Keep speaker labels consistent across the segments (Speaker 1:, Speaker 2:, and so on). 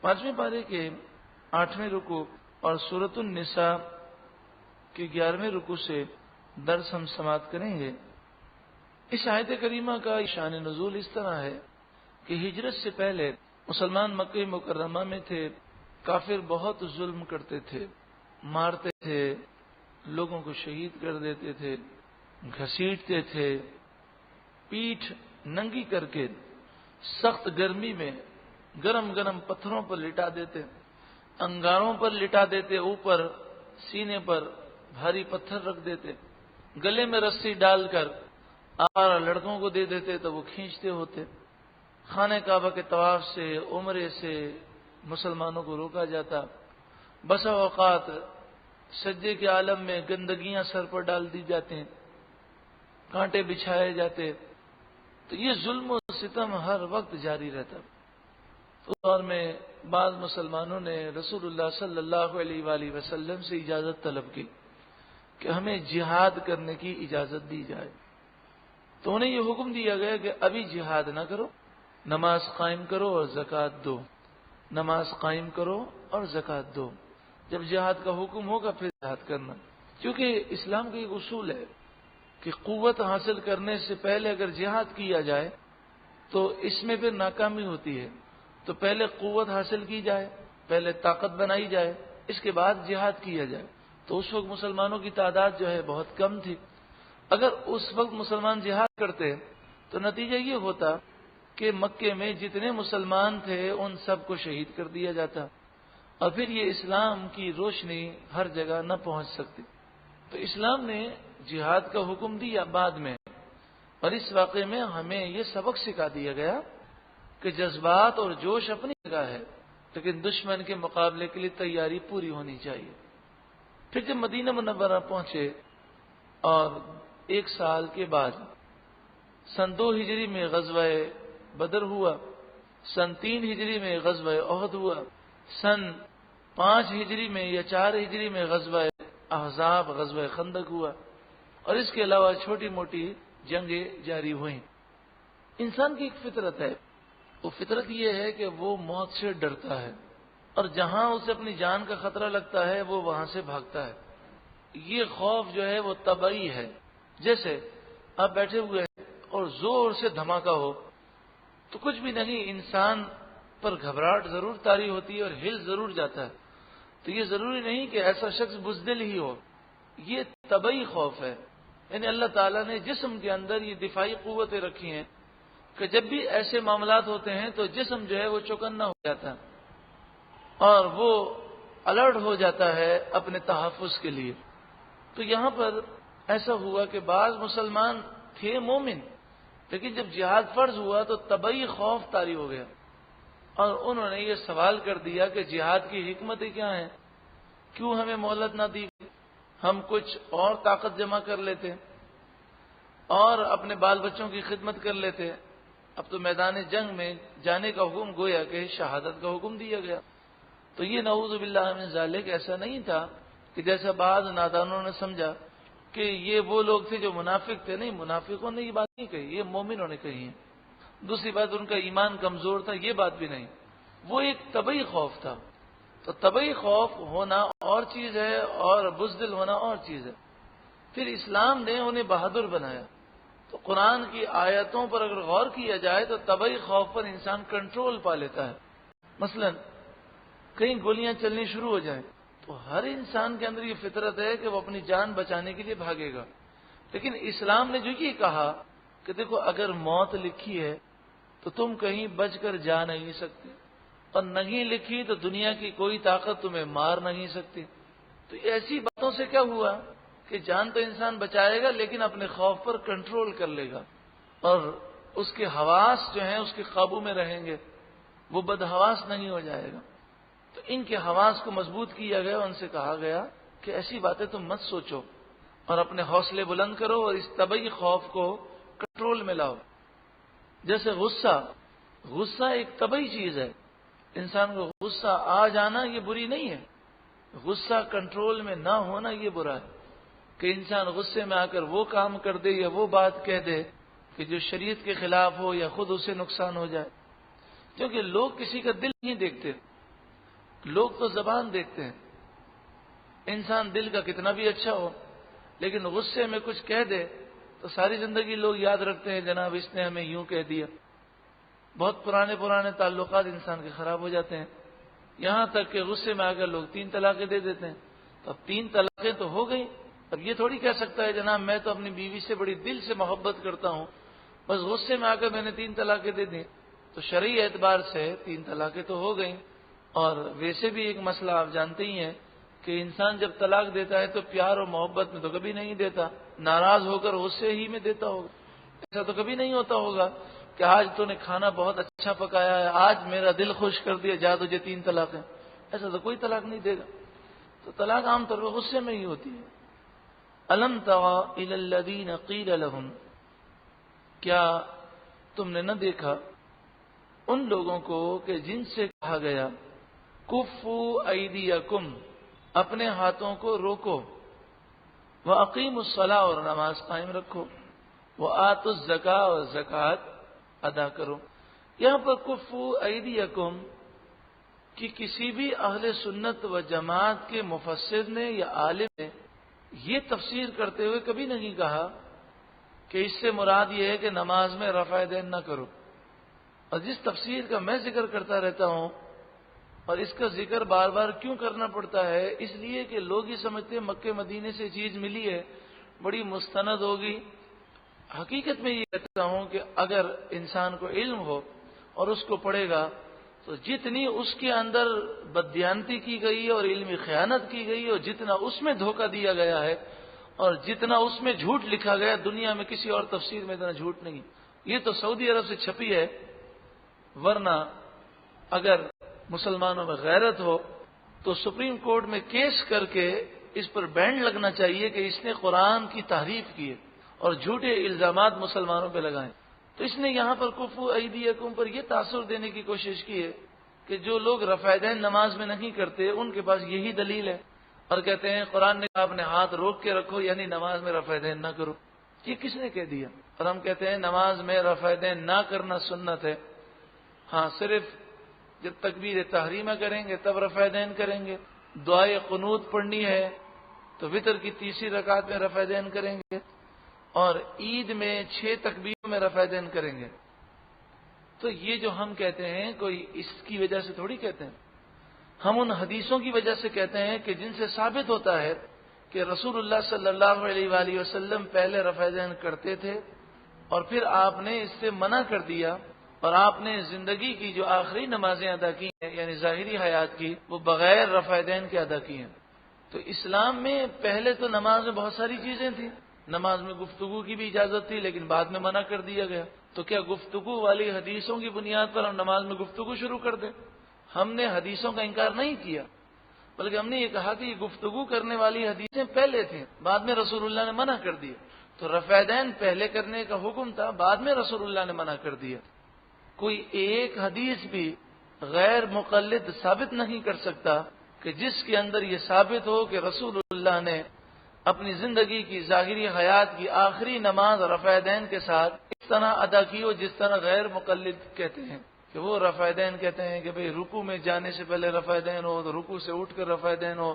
Speaker 1: 5ویں پارے کے 8ویں رکوع اور سورۃ النساء کے 11ویں رکوع سے درس ہم سماعت کریں گے۔ اس آیت کریمہ کا شان نزول اس طرح ہے کہ ہجرت سے پہلے مسلمان مکہ مکرمہ میں تھے، کافر بہت ظلم کرتے تھے، مارتے تھے، لوگوں کو شہید کر دیتے تھے، گھسیٹتے تھے، پیٹھ ننگی کر کے سخت گرمی میں گرم گرم پتھروں پر لٹا دیتے، انگاروں پر لٹا دیتے، اوپر سینے پر بھاری پتھر رکھ دیتے، گلے میں رسی ڈال کر آوارہ لڑکوں کو دے دیتے تو وہ کھینچتے ہوتے۔ خانہ کعبہ کے طواف سے، عمرے سے مسلمانوں کو روکا جاتا۔ بسا اوقات سجدے کے عالم میں گندگیاں سر پر ڈال دی جاتے ہیں، کانٹے بچھائے جاتے، تو یہ ظلم و ستم ہر وقت جاری رہتا۔ اس دور میں بعض مسلمانوں نے رسول اللہ صلی اللہ علیہ وآلہ وسلم سے اجازت طلب کی کہ ہمیں جہاد کرنے کی اجازت دی جائے، تو انہیں یہ حکم دیا گیا کہ ابھی جہاد نہ کرو، نماز قائم کرو اور زکوٰۃ دو، نماز قائم کرو اور زکوٰۃ دو، جب جہاد کا حکم ہوگا پھر جہاد کرنا۔ کیونکہ اسلام کا ایک اصول ہے کہ قوت حاصل کرنے سے پہلے اگر جہاد کیا جائے تو اس میں پھر ناکامی ہوتی ہے، تو پہلے قوت حاصل کی جائے، پہلے طاقت بنائی جائے، اس کے بعد جہاد کیا جائے۔ تو اس وقت مسلمانوں کی تعداد جو ہے بہت کم تھی، اگر اس وقت مسلمان جہاد کرتے تو نتیجہ یہ ہوتا کہ مکے میں جتنے مسلمان تھے ان سب کو شہید کر دیا جاتا، اور پھر یہ اسلام کی روشنی ہر جگہ نہ پہنچ سکتی۔ تو اسلام نے جہاد کا حکم دیا بعد میں، اور اس واقعے میں ہمیں یہ سبق سکھا دیا گیا کہ جذبات اور جوش اپنی جگہ ہے، لیکن دشمن کے مقابلے کے لیے تیاری پوری ہونی چاہیے۔ پھر جب مدینہ منورہ پہنچے اور 1 سال کے بعد سن 2 ہجری میں غزوہ بدر ہوا، سن 3 ہجری میں غزوہ احد ہوا، سن 5 ہجری میں یا 4 ہجری میں غزوہ احزاب، غزوہ خندق ہوا، اور اس کے علاوہ چھوٹی موٹی جنگیں جاری ہوئیں۔ انسان کی ایک فطرت ہے، وہ فطرت یہ ہے کہ وہ موت سے ڈرتا ہے، اور جہاں اسے اپنی جان کا خطرہ لگتا ہے وہ وہاں سے بھاگتا ہے۔ یہ خوف جو ہے وہ طبعی ہے۔ جیسے آپ بیٹھے ہوئے ہیں اور زور سے دھماکہ ہو تو کچھ بھی نہیں، انسان پر گھبراہٹ ضرور طاری ہوتی ہے اور ہل ضرور جاتا ہے۔ تو یہ ضروری نہیں کہ ایسا شخص بزدل ہی ہو، یہ طبعی خوف ہے۔ یعنی اللہ تعالیٰ نے جسم کے اندر یہ دفاعی قوتیں رکھی ہیں کہ جب بھی ایسے معاملات ہوتے ہیں تو جسم جو ہے وہ چوکنا ہو جاتا ہے اور وہ الرٹ ہو جاتا ہے اپنے تحفظ کے لیے۔ تو یہاں پر ایسا ہوا کہ بعض مسلمان تھے مومن، لیکن جب جہاد فرض ہوا تو طبعی خوف طاری ہو گیا، اور انہوں نے یہ سوال کر دیا کہ جہاد کی حکمتیں کیا ہیں، کیوں ہمیں مہلت نہ دی، ہم کچھ اور طاقت جمع کر لیتے اور اپنے بال بچوں کی خدمت کر لیتے۔ اب تو میدان جنگ میں جانے کا حکم گویا کہ شہادت کا حکم دیا گیا۔ تو یہ نعوذ باللہ من ذالک ایسا نہیں تھا کہ جیسا بعض نادانوں نے سمجھا کہ یہ وہ لوگ تھے جو منافق تھے۔ نہیں، منافقوں نے یہ بات نہیں کہی، یہ مومنوں نے کہی ہے۔ دوسری بات، ان کا ایمان کمزور تھا، یہ بات بھی نہیں، وہ ایک طبعی خوف تھا۔ تو طبعی خوف ہونا اور چیز ہے اور بزدل ہونا اور چیز ہے۔ پھر اسلام نے انہیں بہادر بنایا۔ تو قرآن کی آیتوں پر اگر غور کیا جائے تو طبعی خوف پر انسان کنٹرول پا لیتا ہے۔ مثلا کہیں گولیاں چلنی شروع ہو جائیں تو ہر انسان کے اندر یہ فطرت ہے کہ وہ اپنی جان بچانے کے لیے بھاگے گا، لیکن اسلام نے جو یہ کہا کہ دیکھو اگر موت لکھی ہے تو تم کہیں بچ کر جا نہیں سکتے، اور نہیں لکھی تو دنیا کی کوئی طاقت تمہیں مار نہیں سکتی۔ تو ایسی باتوں سے کیا ہوا کہ جان تو انسان بچائے گا لیکن اپنے خوف پر کنٹرول کر لے گا، اور اس کے حواس جو ہیں اس کے قابو میں رہیں گے، وہ بدحواس نہیں ہو جائے گا۔ تو ان کے حواس کو مضبوط کیا گیا، ان سے کہا گیا کہ ایسی باتیں تم مت سوچو اور اپنے حوصلے بلند کرو اور اس طبعی خوف کو کنٹرول میں لاؤ۔ جیسے غصہ ایک طبعی چیز ہے، انسان کو غصہ آ جانا یہ بری نہیں ہے، غصہ کنٹرول میں نہ ہونا یہ برا ہے کہ انسان غصے میں آ کر وہ کام کر دے یا وہ بات کہہ دے کہ جو شریعت کے خلاف ہو یا خود اسے نقصان ہو جائے۔ کیونکہ لوگ کسی کا دل نہیں دیکھتے، لوگ تو زبان دیکھتے ہیں، انسان دل کا کتنا بھی اچھا ہو لیکن غصے میں کچھ کہہ دے تو ساری زندگی لوگ یاد رکھتے ہیں جناب اس نے ہمیں یوں کہہ دیا. بہت پرانے تعلقات انسان کے خراب ہو جاتے ہیں، یہاں تک کہ غصے میں آ کر لوگ 3 طلاقیں دے دیتے ہیں. تو اب 3 طلاقیں تو ہو گئی، اب یہ تھوڑی کہہ سکتا ہے جناب میں تو اپنی بیوی سے بڑی دل سے محبت کرتا ہوں، بس غصے میں آ کر میں نے 3 طلاقیں دے دی. تو شرعی اعتبار سے 3 طلاقیں تو ہو گئیں. اور ویسے بھی ایک مسئلہ آپ جانتے ہی ہیں کہ انسان جب طلاق دیتا ہے تو پیار اور محبت میں تو کبھی نہیں دیتا، ناراض ہو کر غصے ہی میں دیتا ہوگا. ایسا تو کبھی نہیں ہوتا ہوگا کہ آج تو نے کھانا بہت اچھا پکایا ہے، آج میرا دل خوش کر دیا، جا تجھے 3 طلاقیں. ایسا تو کوئی طلاق نہیں دے گا. تو طلاق عام طور پر غصے میں ہی ہوتی ہے. الم تر الی الذین قیل لهم، کیا تم نے نہ دیکھا ان لوگوں کو کہ جن سے کہا گیا کفوا ایدیکم، اپنے ہاتھوں کو روکو، واقیموا الصلاۃ، اور نماز قائم رکھو، وآتوا الزکاۃ، اور زکوٰۃ ادا کرو. یہاں پر کفوا ایدیکم کہ کسی بھی اہل سنت و جماعت کے مفسر نے یا عالم نے یہ تفسیر کرتے ہوئے کبھی نہیں کہا کہ اس سے مراد یہ ہے کہ نماز میں رفع دین نہ کرو. اور جس تفسیر کا میں ذکر کرتا رہتا ہوں اور اس کا ذکر بار بار کیوں کرنا پڑتا ہے، اس لیے کہ لوگ یہ سمجھتے ہیں مکے مدینے سے چیز ملی ہے بڑی مستند ہوگی. حقیقت میں یہ کہتا ہوں کہ اگر انسان کو علم ہو اور اس کو پڑھے گا تو جتنی اس کے اندر بددیانتی کی گئی اور علمی خیانت کی گئی اور جتنا اس میں دھوکہ دیا گیا ہے اور جتنا اس میں جھوٹ لکھا گیا، دنیا میں کسی اور تفسیر میں اتنا جھوٹ نہیں. یہ تو سعودی عرب سے چھپی ہے، ورنہ اگر مسلمانوں میں غیرت ہو تو سپریم کورٹ میں کیس کر کے اس پر بین لگنا چاہیے کہ اس نے قرآن کی تحریف کی ہے اور جھوٹے الزامات مسلمانوں پہ لگائیں. تو اس نے یہاں پر کفوا ایدیکم پر یہ تاثر دینے کی کوشش کی ہے کہ جو لوگ رفع دین نماز میں نہیں کرتے ان کے پاس یہی دلیل ہے اور کہتے ہیں قرآن نے اپنے ہاتھ روک کے رکھو یعنی نماز میں رفع دین نہ کرو. یہ کس نے کہہ دیا؟ اور ہم کہتے ہیں نماز میں رفع دین نہ کرنا سنت ہے. ہاں صرف جب تکبیر تحریمہ کریں گے تب رفع دین کریں گے. دعائے قنوت پڑھنی ہے تو وتر کی 3ری رکعت میں رفع دین کریں گے اور عید میں 6 تکبیروں میں رفع دین کریں گے. تو یہ جو ہم کہتے ہیں کوئی اس کی وجہ سے تھوڑی کہتے ہیں، ہم ان حدیثوں کی وجہ سے کہتے ہیں کہ جن سے ثابت ہوتا ہے کہ رسول اللہ صلی اللہ علیہ وآلہ وسلم پہلے رفع دین کرتے تھے اور پھر آپ نے اس سے منع کر دیا اور آپ نے زندگی کی جو آخری نمازیں ادا کی ہیں یعنی ظاہری حیات کی وہ بغیر رفع دین کے ادا کی ہیں. تو اسلام میں پہلے تو نماز میں بہت ساری چیزیں تھیں، نماز میں گفتگو کی بھی اجازت تھی لیکن بعد میں منع کر دیا گیا. تو کیا گفتگو والی حدیثوں کی بنیاد پر ہم نماز میں گفتگو شروع کر دیں؟ ہم نے حدیثوں کا انکار نہیں کیا بلکہ ہم نے یہ کہا کہ یہ گفتگو کرنے والی حدیثیں پہلے تھیں، بعد میں رسول اللہ نے منع کر دیا. تو رفع دین پہلے کرنے کا حکم تھا، بعد میں رسول اللہ نے منع کر دیا. کوئی ایک حدیث بھی غیر مقلد ثابت نہیں کر سکتا کہ جس کے اندر یہ ثابت ہو کہ رسول اللہ نے اپنی زندگی کی ظاہری حیات کی آخری نماز رفع دین کے ساتھ اس طرح ادا کی ہو جس طرح غیر مقلد کہتے ہیں کہ وہ رفع دین کہتے ہیں کہ بھئی رکوع میں جانے سے پہلے رفع دین ہو تو رکوع سے اٹھ کر رفع دین ہو،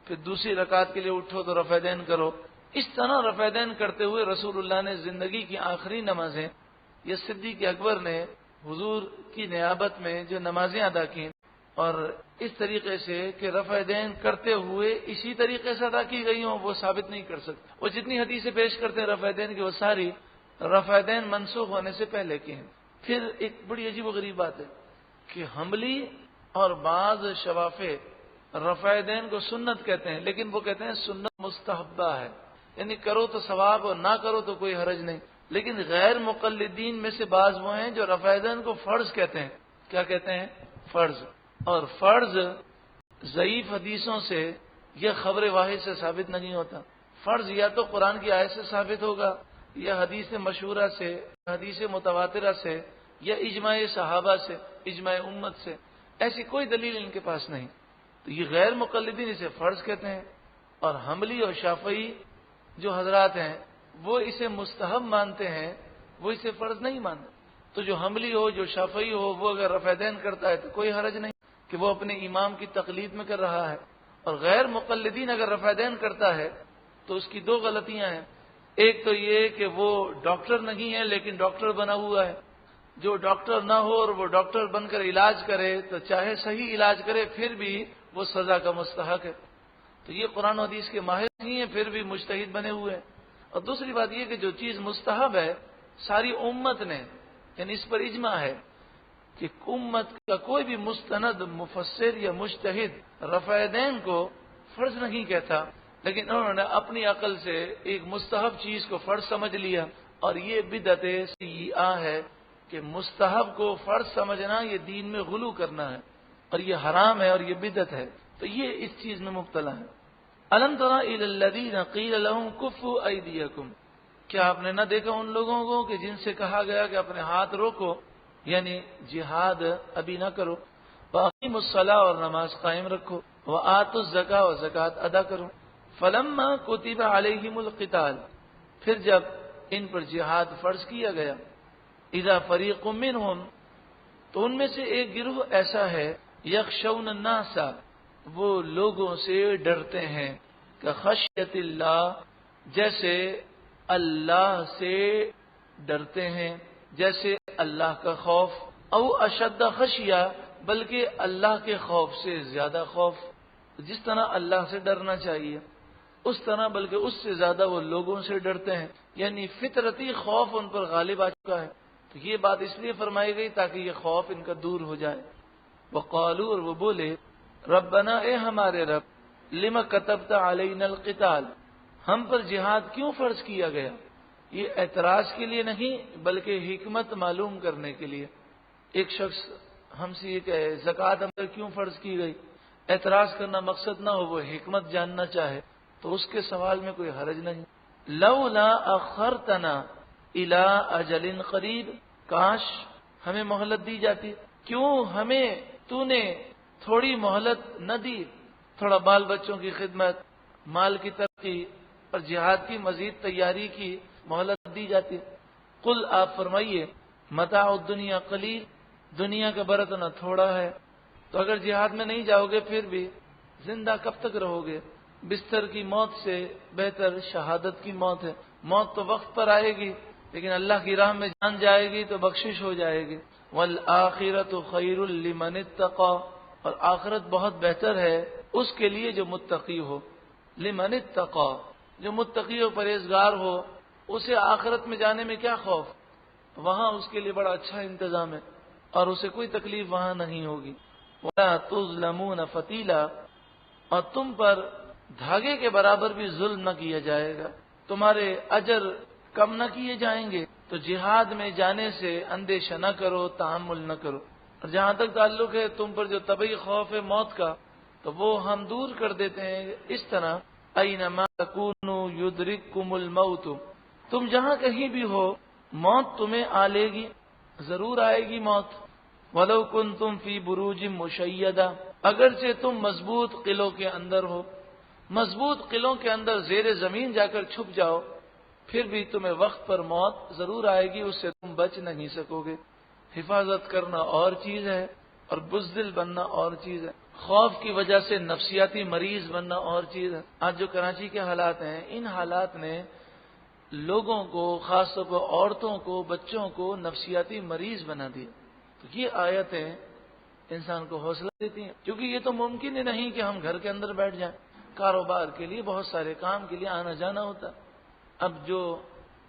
Speaker 1: پھر دوسری رکعت کے لیے اٹھو تو رفع دین کرو. اس طرح رفع دین کرتے ہوئے رسول اللہ نے زندگی کی آخری نمازیں یہ صدیق اکبر نے حضور کی نیابت میں جو نمازیں ادا کی اور اس طریقے سے کہ رفع دین کرتے ہوئے اسی طریقے سے ادا کی گئی ہوں وہ ثابت نہیں کر سکتے. وہ جتنی حدیثیں پیش کرتے ہیں رفع دین کی وہ ساری رفع دین منسوخ ہونے سے پہلے کی ہیں. پھر ایک بڑی عجیب و غریب بات ہے کہ حنبلی اور بعض شوافع رفع دین کو سنت کہتے ہیں لیکن وہ کہتے ہیں سنت مستحبہ ہے یعنی کرو تو ثواب اور نہ کرو تو کوئی حرج نہیں. لیکن غیر مقلدین میں سے بعض وہ ہیں جو رفع دین کو فرض کہتے ہیں. کیا کہتے ہیں؟ فرض. اور فرض ضعیف حدیثوں سے یا خبر واحد سے ثابت نہیں ہوتا. فرض یا تو قرآن کی آیت سے ثابت ہوگا یا حدیث مشہورہ سے، حدیث متواترہ سے یا اجماع صحابہ سے، اجماع امت سے. ایسی کوئی دلیل ان کے پاس نہیں. تو یہ غیر مقلدین اسے فرض کہتے ہیں اور حنبلی اور شافعی جو حضرات ہیں وہ اسے مستحب مانتے ہیں، وہ اسے فرض نہیں مانتے. تو جو حنبلی ہو جو شافعی ہو وہ اگر رفع دین کرتا ہے تو کوئی حرج نہیں. کہ وہ اپنے امام کی تقلید میں کر رہا ہے، اور غیر مقلدین اگر رفع دین کرتا ہے تو اس کی دو غلطیاں ہیں۔ ایک تو یہ کہ وہ ڈاکٹر نہیں ہے لیکن ڈاکٹر بنا ہوا ہے۔ جو ڈاکٹر نہ ہو اور وہ ڈاکٹر بن کر علاج کرے تو چاہے صحیح علاج کرے پھر بھی وہ سزا کا مستحق ہے۔ تو یہ قرآن و حدیث کے ماہر نہیں ہیں، پھر بھی مجتہد بنے ہوئے ہیں۔ اور دوسری بات یہ کہ جو چیز مستحب ہے ساری امت نے، یعنی اس پر اجماع ہے کہ امت کا کوئی بھی مستند مفسر یا مجتہد رفع دین کو فرض نہیں کہتا، لیکن انہوں نے اپنی عقل سے ایک مستحب چیز کو فرض سمجھ لیا، اور یہ بدعت سیئہ ہے کہ مستحب کو فرض سمجھنا یہ دین میں غلو کرنا ہے، اور یہ حرام ہے اور یہ بدعت ہے۔ تو یہ اس چیز میں مبتلا ہے۔ الم تر الی الذین قیل لهم کفوا ایدیکم، کیا آپ نے نہ دیکھا ان لوگوں کو کہ جن سے کہا گیا کہ اپنے ہاتھ روکو، یعنی جہاد ابھی نہ کرو، واقیموا الصلاۃ اور نماز قائم رکھو، وآتوا الزکاۃ اور زکوٰۃ ادا کرو، فلما کتب علیہم القتال، پھر جب ان پر جہاد فرض کیا گیا، اذا فریق منہم، تو ان میں سے ایک گروہ ایسا ہے، یخشون الناس، وہ لوگوں سے ڈرتے ہیں، کہ خشیت اللہ، جیسے اللہ سے ڈرتے ہیں، جیسے اللہ کا خوف، او اشد خشیہ، بلکہ اللہ کے خوف سے زیادہ خوف، جس طرح اللہ سے ڈرنا چاہیے اس طرح بلکہ اس سے زیادہ وہ لوگوں سے ڈرتے ہیں، یعنی فطرتی خوف ان پر غالب آ چکا ہے۔ تو یہ بات اس لیے فرمائی گئی تاکہ یہ خوف ان کا دور ہو جائے۔ وقالوا، اور وہ بولے، ربنا، اے ہمارے رب، لما کتبت علینا القتال، ہم پر جہاد کیوں فرض کیا گیا؟ یہ اعتراض کے لیے نہیں بلکہ حکمت معلوم کرنے کے لیے۔ ایک شخص ہم سے یہ کہے زکوٰۃ ہم پر کیوں فرض کی گئی، اعتراض کرنا مقصد نہ ہو، وہ حکمت جاننا چاہے تو اس کے سوال میں کوئی حرج نہیں۔ لولا اخرتنا الی اجل قریب، کاش ہمیں مہلت دی جاتی، کیوں ہمیں تو نے تھوڑی مہلت نہ دی، تھوڑا بال بچوں کی خدمت، مال کی ترقی اور جہاد کی مزید تیاری کی مہلت دی جاتی۔ قل، آپ فرمائیے، متاع الدنیا قلیل، دنیا کا برتنا تھوڑا ہے، تو اگر جہاد میں نہیں جاؤ گے پھر بھی زندہ کب تک رہو گے؟ بستر کی موت سے بہتر شہادت کی موت ہے۔ موت تو وقت پر آئے گی لیکن اللہ کی راہ میں جان جائے گی تو بخشش ہو جائے گی۔ والآخرۃ خیر لمن اتقى، اور آخرت بہت بہتر ہے اس کے لیے جو متقی ہو۔ لمن اتقى، جو متقی و پرہیزگار ہو اسے آخرت میں جانے میں کیا خوف، وہاں اس کے لیے بڑا اچھا انتظام ہے اور اسے کوئی تکلیف وہاں نہیں ہوگی۔ ولا تظلمون فتیلا، اور تم پر دھاگے کے برابر بھی ظلم نہ کیا جائے گا، تمہارے اجر کم نہ کیے جائیں گے۔ تو جہاد میں جانے سے اندیشہ نہ کرو، تحمل نہ کرو۔ اور جہاں تک تعلق ہے تم پر جو طبعی خوف ہے موت کا، تو وہ ہم دور کر دیتے ہیں اس طرح، اینما تکونوا یدرککم الموت، تم جہاں کہیں بھی ہو موت تمہیں آ لے گی، ضرور آئے گی موت۔ ولو کنتم فی بروج مشیدہ، اگرچہ تم مضبوط قلعوں کے اندر ہو، مضبوط قلعوں کے اندر زیر زمین جا کر چھپ جاؤ، پھر بھی تمہیں وقت پر موت ضرور آئے گی، اس سے تم بچ نہیں سکو گے۔ حفاظت کرنا اور چیز ہے اور بزدل بننا اور چیز ہے، خوف کی وجہ سے نفسیاتی مریض بننا اور چیز ہے۔ آج جو کراچی کے حالات ہیں، ان حالات نے لوگوں کو، خاص طور پر عورتوں کو، بچوں کو نفسیاتی مریض بنا دیا۔ تو یہ آیتیں انسان کو حوصلہ دیتی ہیں، کیونکہ یہ تو ممکن ہی نہیں کہ ہم گھر کے اندر بیٹھ جائیں، کاروبار کے لیے، بہت سارے کام کے لیے آنا جانا ہوتا۔ اب جو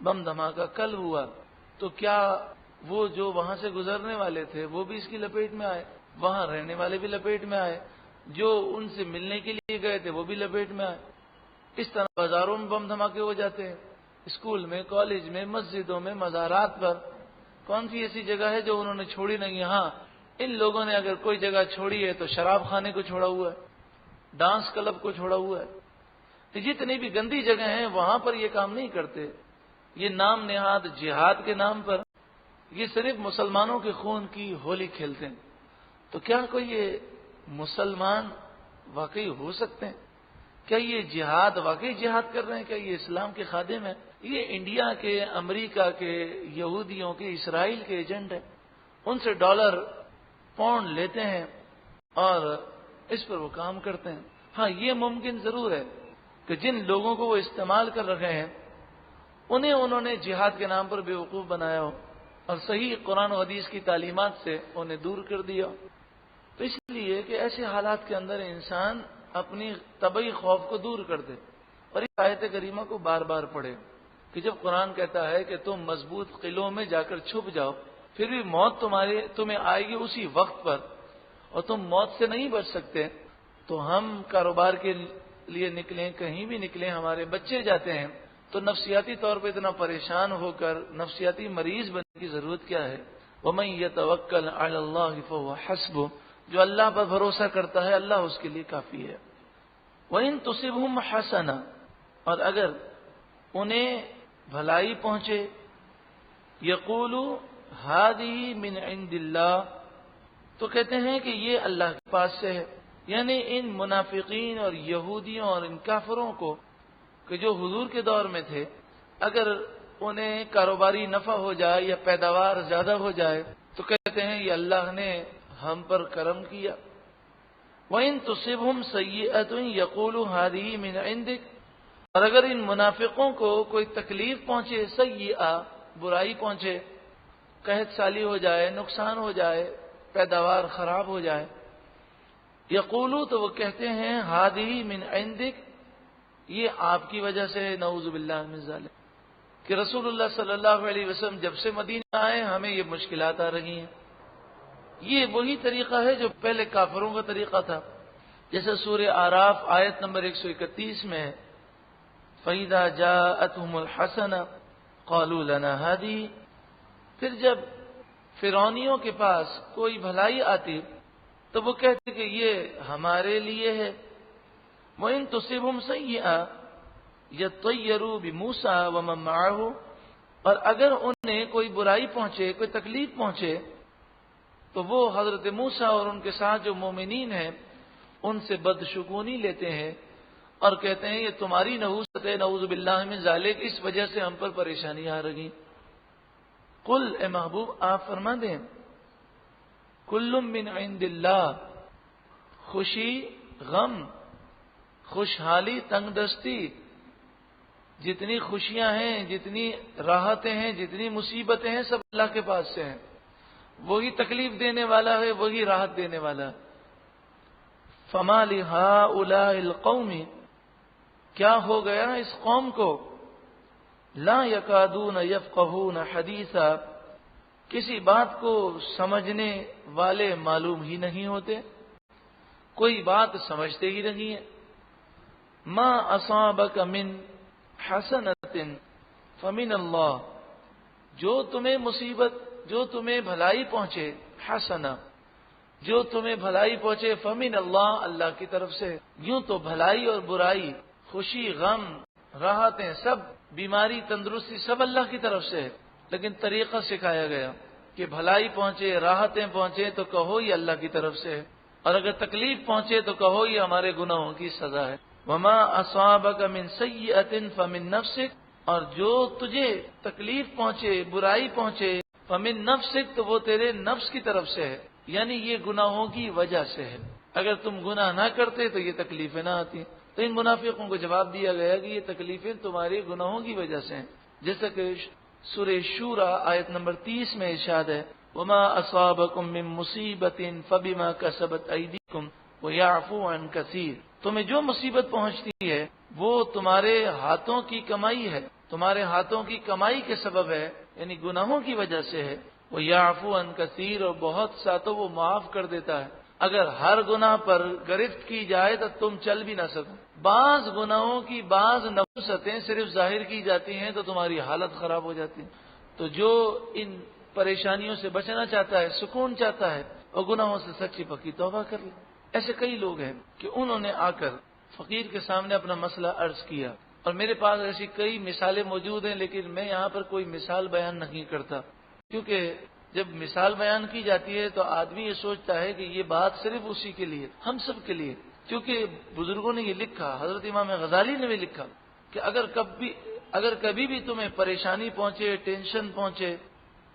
Speaker 1: بم دھماکہ کل ہوا تو کیا وہ جو وہاں سے گزرنے والے تھے وہ بھی اس کی لپیٹ میں آئے، وہاں رہنے والے بھی لپیٹ میں آئے، جو ان سے ملنے کے لیے گئے تھے وہ بھی لپیٹ میں آئے۔ اس طرح بازاروں میں بم دھماکے ہو جاتے ہیں، اسکول میں، کالج میں، مسجدوں میں، مزارات پر۔ کون سی ایسی جگہ ہے جو انہوں نے چھوڑی نہیں؟ ہاں، ان لوگوں نے اگر کوئی جگہ چھوڑی ہے تو شراب خانے کو چھوڑا ہوا ہے، ڈانس کلب کو چھوڑا ہوا ہے۔ جتنی بھی گندی جگہ ہیں وہاں پر یہ کام نہیں کرتے، یہ نام نہاد جہاد کے نام پر یہ صرف مسلمانوں کے خون کی ہولی کھیلتے ہیں۔ تو کیا کوئی یہ مسلمان واقعی ہو سکتے ہیں؟ کیا یہ جہاد واقعی جہاد کر رہے ہیں؟ کیا یہ اسلام کے خادم ہیں؟ یہ انڈیا کے، امریکہ کے، یہودیوں کے، اسرائیل کے ایجنٹ ہیں، ان سے ڈالر پاؤنڈ لیتے ہیں اور اس پر وہ کام کرتے ہیں۔ ہاں، یہ ممکن ضرور ہے کہ جن لوگوں کو وہ استعمال کر رہے ہیں انہوں نے جہاد کے نام پر بیوقوف بنایا ہو اور صحیح قرآن و حدیث کی تعلیمات سے انہیں دور کر دیا۔ تو اس لیے کہ ایسے حالات کے اندر انسان اپنی طبعی خوف کو دور کر دے اور اس آیت کریمہ کو بار بار پڑھے کہ جب قرآن کہتا ہے کہ تم مضبوط قلعوں میں جا کر چھپ جاؤ، پھر بھی موت تمہیں آئے گی اسی وقت پر اور تم موت سے نہیں بچ سکتے، تو ہم کاروبار کے لیے نکلیں، کہیں بھی نکلیں، ہمارے بچے جاتے ہیں تو نفسیاتی طور پہ اتنا پریشان ہو کر نفسیاتی مریض بننے کی ضرورت کیا ہے؟ وَمَن يَتَوَكَّلْ عَلَى اللَّهِ فَهُوَ حَسْبُهُ، جو اللہ پر بھروسہ کرتا ہے اللہ اس کے لیے کافی ہے۔ وَإِن تُصِبْهُمْ حَسَنَةٌ، اور اگر انہیں بھلائی پہنچے، يَقُولُوا هَذِهِ مِنْ عِنْدِ اللَّهِ، تو کہتے ہیں کہ یہ اللہ کے پاس سے ہے، یعنی ان منافقین اور یہودیوں اور ان کافروں کو کہ جو حضور کے دور میں تھے، اگر انہیں کاروباری نفع ہو جائے یا پیداوار زیادہ ہو جائے تو کہتے ہیں یہ اللہ نے ہم پر کرم کیا۔ وَإِن تُصِبْهُمْ سَيِّئَةٌ يَقُولُوا هَذِهِ مِنْ عِنْدِكَ، اور اگر ان منافقوں کو کوئی تکلیف پہنچے، سیئہ برائی پہنچے، قحط سالی ہو جائے، نقصان ہو جائے، پیداوار خراب ہو جائے، یقولو تو وہ کہتے ہیں هَذِهِ مِنْ عِنْدِكَ، یہ آپ کی وجہ سے، نعوذ باللہ من ذالک، کہ رسول اللہ صلی اللہ علیہ وسلم جب سے مدینہ آئے ہمیں یہ مشکلات آ رہی ہیں۔ یہ وہی طریقہ ہے جو پہلے کافروں کا طریقہ تھا، جیسے سورہ اعراف آیت نمبر 131 میں ہے، فَإِذَا جَاءَتْهُمُ الْحَسَنَةُ قَالُوا لَنَا هَذِهِ، پھر جب فرعونیوں کے پاس کوئی بھلائی آتی تو وہ کہتے کہ یہ ہمارے لیے ہے۔ وَإِن تُصِبْهُمْ سَيِّئَةٌ يَطَّيَّرُوا بِمُوسَىٰ وَمَن مَّعَهُ، اور اگر انہیں کوئی برائی پہنچے، کوئی تکلیف پہنچے تو وہ حضرت موسیٰ اور ان کے ساتھ جو مومنین ہیں ان سے بدشگونی لیتے ہیں اور کہتے ہیں یہ تمہاری نحوست ہے، نعوذ باللہ من ذالک، اس وجہ سے ہم پر پریشانی آ رہی۔ قل، اے محبوب آپ فرما دیں، کل من عند اللہ، خوشی، غم، خوشحالی، تنگ دستی، جتنی خوشیاں ہیں، جتنی راحتیں ہیں، جتنی مصیبتیں ہیں، سب اللہ کے پاس سے ہیں۔ وہی تکلیف دینے والا ہے، وہی راحت دینے والا ہے۔ فما لہؤلاء القوم، کیا ہو گیا اس قوم کو، لا یکادون یفقہون حدیثا، کسی بات کو سمجھنے والے معلوم ہی نہیں ہوتے، کوئی بات سمجھتے ہی نہیں ہے۔ ما اصابک من حسنۃ فمن اللہ، جو تمہیں مصیبت، جو تمہیں بھلائی پہنچے، حسنہ، جو تمہیں بھلائی پہنچے، فمن اللہ، اللہ کی طرف سے۔ یوں تو بھلائی اور برائی، خوشی، غم، راحتیں، سب، بیماری، تندرستی، سب اللہ کی طرف سے ہے، لیکن طریقہ سکھایا گیا کہ بھلائی پہنچے، راحتیں پہنچے تو کہو یہ اللہ کی طرف سے ہے، اور اگر تکلیف پہنچے تو کہو یہ ہمارے گناہوں کی سزا ہے۔ وما اصابک من سیئۃ فمن نفسک، اور جو تجھے تکلیف پہنچے، برائی پہنچے، فمن نفسک، تو وہ تیرے نفس کی طرف سے ہے، یعنی یہ گناہوں کی وجہ سے ہے۔ اگر تم گناہ نہ کرتے تو یہ تکلیفیں نہ آتی۔ تو ان منافقوں کو جواب دیا گیا کہ یہ تکلیفیں تمہارے گناہوں کی وجہ سے ہیں، جیسا کہ سورہ شورى آیت نمبر 30 میں ارشاد ہے، وما اصابکم من مصیبۃ فبما کسبت ایدیکم ویعفو عن کثیر، تمہیں جو مصیبت پہنچتی ہے وہ تمہارے ہاتھوں کی کمائی ہے، تمہارے ہاتھوں کی کمائی کے سبب ہے، یعنی گناہوں کی وجہ سے ہے۔ ویعفو عن کثیر، اور بہت سا تو وہ معاف کر دیتا ہے۔ اگر ہر گناہ پر گرفت کی جائے تو تم چل بھی نہ سکو۔ بعض گناہوں کی بعض نفستیں صرف ظاہر کی جاتی ہیں تو تمہاری حالت خراب ہو جاتی ہے۔ تو جو ان پریشانیوں سے بچنا چاہتا ہے، سکون چاہتا ہے، اور گناہوں سے سچی پکی توبہ کر لے۔ ایسے کئی لوگ ہیں کہ انہوں نے آ کر فقیر کے سامنے اپنا مسئلہ عرض کیا، اور میرے پاس ایسی کئی مثالیں موجود ہیں، لیکن میں یہاں پر کوئی مثال بیان نہیں کرتا، کیونکہ جب مثال بیان کی جاتی ہے تو آدمی یہ سوچتا ہے کہ یہ بات صرف اسی کے لیے، ہم سب کے لیے، کیونکہ بزرگوں نے یہ لکھا، حضرت امام غزالی نے بھی لکھا کہ اگر کبھی بھی تمہیں پریشانی پہنچے، ٹینشن پہنچے،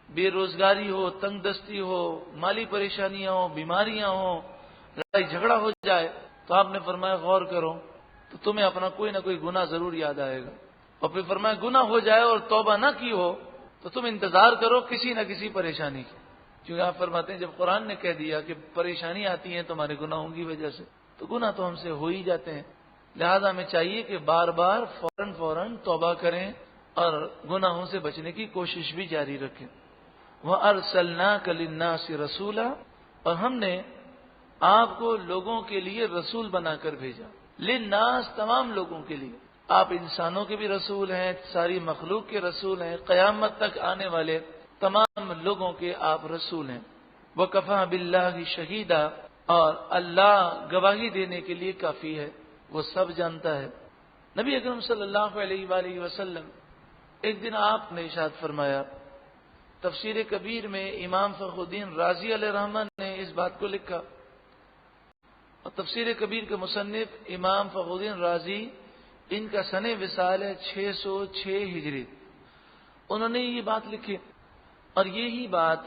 Speaker 1: بے روزگاری ہو، تنگ دستی ہو، مالی پریشانیاں ہوں، بیماریاں ہوں، لڑائی جھگڑا ہو جائے تو آپ نے فرمایا غور کرو تو تمہیں اپنا کوئی نہ کوئی گناہ ضرور یاد آئے گا، اور پھر فرمایا گناہ ہو جائے اور توبہ نہ کی ہو تو تم انتظار کرو کسی نہ کسی پریشانی کی، کیونکہ آپ فرماتے ہیں جب قرآن نے کہہ دیا کہ پریشانی آتی ہے تمہارے گناہوں کی وجہ سے تو گناہ تو ہم سے ہو ہی جاتے ہیں، لہذا ہمیں چاہیے کہ بار بار فوراً توبہ کریں اور گناہوں سے بچنے کی کوشش بھی جاری رکھیں۔ وَأَرْسَلْنَاكَ لِلنَّاسِ رَسُولًا، اور ہم نے آپ کو لوگوں کے لیے رسول بنا کر بھیجا، للناس تمام لوگوں کے لیے، آپ انسانوں کے بھی رسول ہیں، ساری مخلوق کے رسول ہیں، قیامت تک آنے والے تمام لوگوں کے آپ رسول ہیں۔ وَكَفَى بِاللَّهِ شَهِيدًا، اور اللہ گواہی دینے کے لیے کافی ہے، وہ سب جانتا ہے۔ نبی اکرم صلی اللہ علیہ وآلہ وسلم ایک دن آپ نے ارشاد فرمایا، تفسیر کبیر میں امام فخر الدین رازی علیہ رحمہ نے اس بات کو لکھا، اور تفسیر کبیر کے مصنف امام فخر الدین رازی، ان کا سن وصال ہے 606 ہجری، انہوں نے یہ بات لکھی، اور یہی بات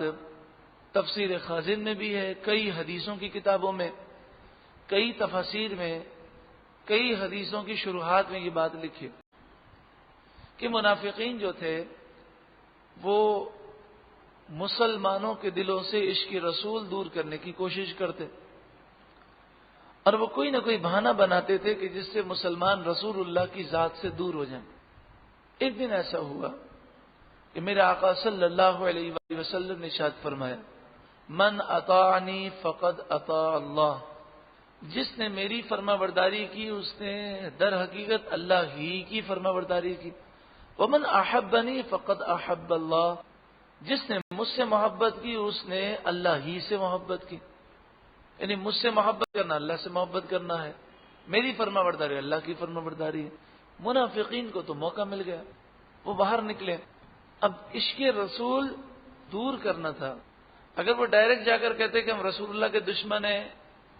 Speaker 1: تفسیر خازن میں بھی ہے، کئی حدیثوں کی کتابوں میں، کئی تفاسیر میں، کئی حدیثوں کی شروحات میں یہ بات لکھی کہ منافقین جو تھے وہ مسلمانوں کے دلوں سے عشق رسول دور کرنے کی کوشش کرتے، اور وہ کوئی نہ کوئی بہانہ بناتے تھے کہ جس سے مسلمان رسول اللہ کی ذات سے دور ہو جائیں۔ ایک دن ایسا ہوا کہ میرے آقا صلی اللہ علیہ وآلہ وسلم نے ارشاد فرمایا، من اطاعنی فقد اطاع اللہ، جس نے میری فرما برداری کی اس نے در حقیقت اللہ ہی کی فرما برداری کی، ومن احبنی فقد احب اللہ، جس نے مجھ سے محبت کی اس نے اللہ ہی سے محبت کی، یعنی مجھ سے محبت کرنا اللہ سے محبت کرنا ہے، میری فرما برداری اللہ کی فرما برداری ہے۔ منافقین کو تو موقع مل گیا، وہ باہر نکلے، اب عشق رسول دور کرنا تھا، اگر وہ ڈائریکٹ جا کر کہتے کہ ہم رسول اللہ کے دشمن ہیں،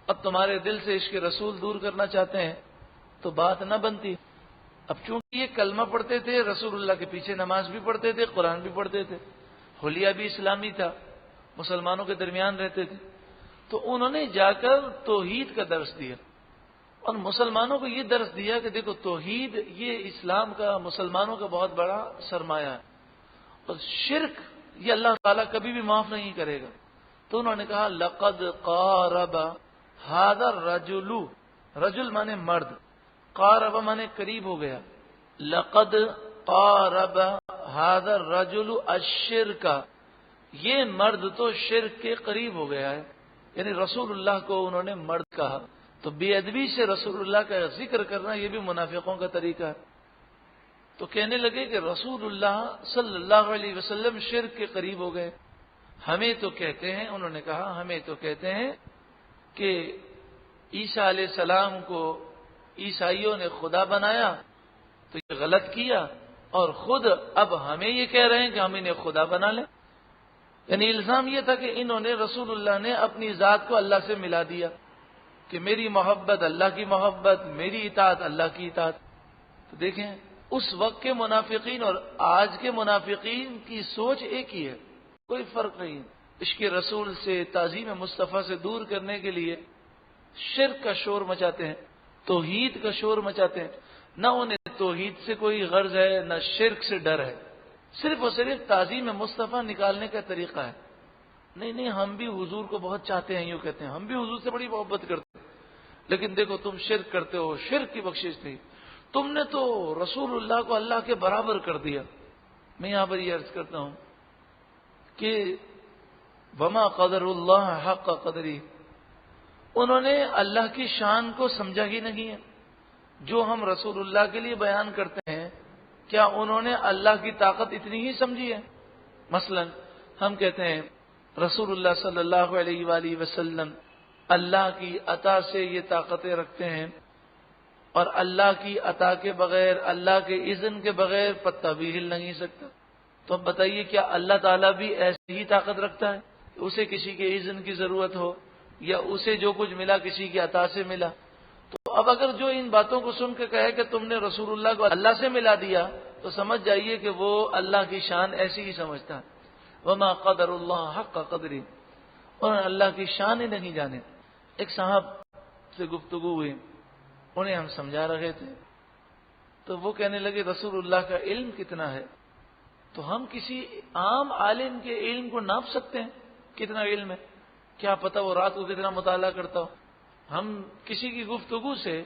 Speaker 1: اب تمہارے دل سے عشق رسول دور کرنا چاہتے ہیں تو بات نہ بنتی۔ اب چونکہ یہ کلمہ پڑھتے تھے، رسول اللہ کے پیچھے نماز بھی پڑھتے تھے، قرآن بھی پڑھتے تھے، حلیہ بھی اسلامی تھا، مسلمانوں کے درمیان رہتے تھے، تو انہوں نے جا کر توحید کا درس دیا اور مسلمانوں کو یہ درس دیا کہ دیکھو توحید یہ اسلام کا، مسلمانوں کا بہت بڑا سرمایہ ہے، اور شرک یہ اللہ تعالیٰ کبھی بھی معاف نہیں کرے گا۔ تو انہوں نے کہا لقد قارب هذا الرجل، رجل مانے مرد، قارب مانے قریب ہو گیا، لقد قارب هذا الرجل الشرک، یہ مرد تو شرک کے قریب ہو گیا ہے، یعنی رسول اللہ کو انہوں نے مرد کہا، تو بے ادبی سے رسول اللہ کا ذکر کرنا یہ بھی منافقوں کا طریقہ ہے۔ تو کہنے لگے کہ رسول اللہ صلی اللہ علیہ وسلم شرک کے قریب ہو گئے، ہمیں تو کہتے ہیں، انہوں نے کہا ہمیں تو کہتے ہیں کہ عیسیٰ علیہ السلام کو عیسائیوں نے خدا بنایا تو یہ غلط کیا، اور خود اب ہمیں یہ کہہ رہے ہیں کہ ہم انہیں خدا بنا لیں، یعنی الزام یہ تھا کہ انہوں نے رسول اللہ نے اپنی ذات کو اللہ سے ملا دیا کہ میری محبت اللہ کی محبت، میری اطاعت اللہ کی اطاعت۔ تو دیکھیں اس وقت کے منافقین اور آج کے منافقین کی سوچ ایک ہی ہے، کوئی فرق نہیں ہے۔ عشق رسول سے، تعظیم مصطفیٰ سے دور کرنے کے لیے شرک کا شور مچاتے ہیں، توحید کا شور مچاتے ہیں، نہ انہیں توحید سے کوئی غرض ہے نہ شرک سے ڈر ہے، صرف اور صرف تعظیم مصطفیٰ نکالنے کا طریقہ ہے۔ نہیں ہم بھی حضور کو بہت چاہتے ہیں، یوں کہتے ہیں ہم بھی حضور سے بڑی محبت کرتے ہیں، لیکن دیکھو تم شرک کرتے ہو، شرک کی بخشش نہیں، تم نے تو رسول اللہ کو اللہ کے برابر کر دیا۔ میں یہاں پر یہ عرض کرتا ہوں کہ وما قدر اللہ حق قدری، انہوں نے اللہ کی شان کو سمجھا ہی نہیں ہے۔ جو ہم رسول اللہ کے لیے بیان کرتے ہیں کیا انہوں نے اللہ کی طاقت اتنی ہی سمجھی ہے؟ مثلا ہم کہتے ہیں رسول اللہ صلی اللہ علیہ وآلہ وسلم اللہ کی عطا سے یہ طاقتیں رکھتے ہیں، اور اللہ کی عطا کے بغیر، اللہ کے اذن کے بغیر پتہ بھی ہل نہیں سکتا۔ تو اب بتائیے کیا اللہ تعالیٰ بھی ایسی ہی طاقت رکھتا ہے کہ اسے کسی کے اذن کی ضرورت ہو، یا اسے جو کچھ ملا کسی کی عطا سے ملا؟ تو اب اگر جو ان باتوں کو سن کے کہے کہ تم نے رسول اللہ کو اللہ سے ملا دیا تو سمجھ جائیے کہ وہ اللہ کی شان ایسی ہی سمجھتا ہے۔ وما قدر اللہ حق قدری، اور اللہ کی شان ہی نہیں جانے۔ ایک صاحب سے گفتگو ہوئی، انہیں ہم سمجھا رہے تھے، تو وہ کہنے لگے رسول اللہ کا علم کتنا ہے؟ تو ہم کسی عام عالم کے علم کو ناپ سکتے ہیں کتنا علم ہے؟ کیا پتہ وہ رات کو کتنا مطالعہ کرتا ہو؟ ہم کسی کی گفتگو سے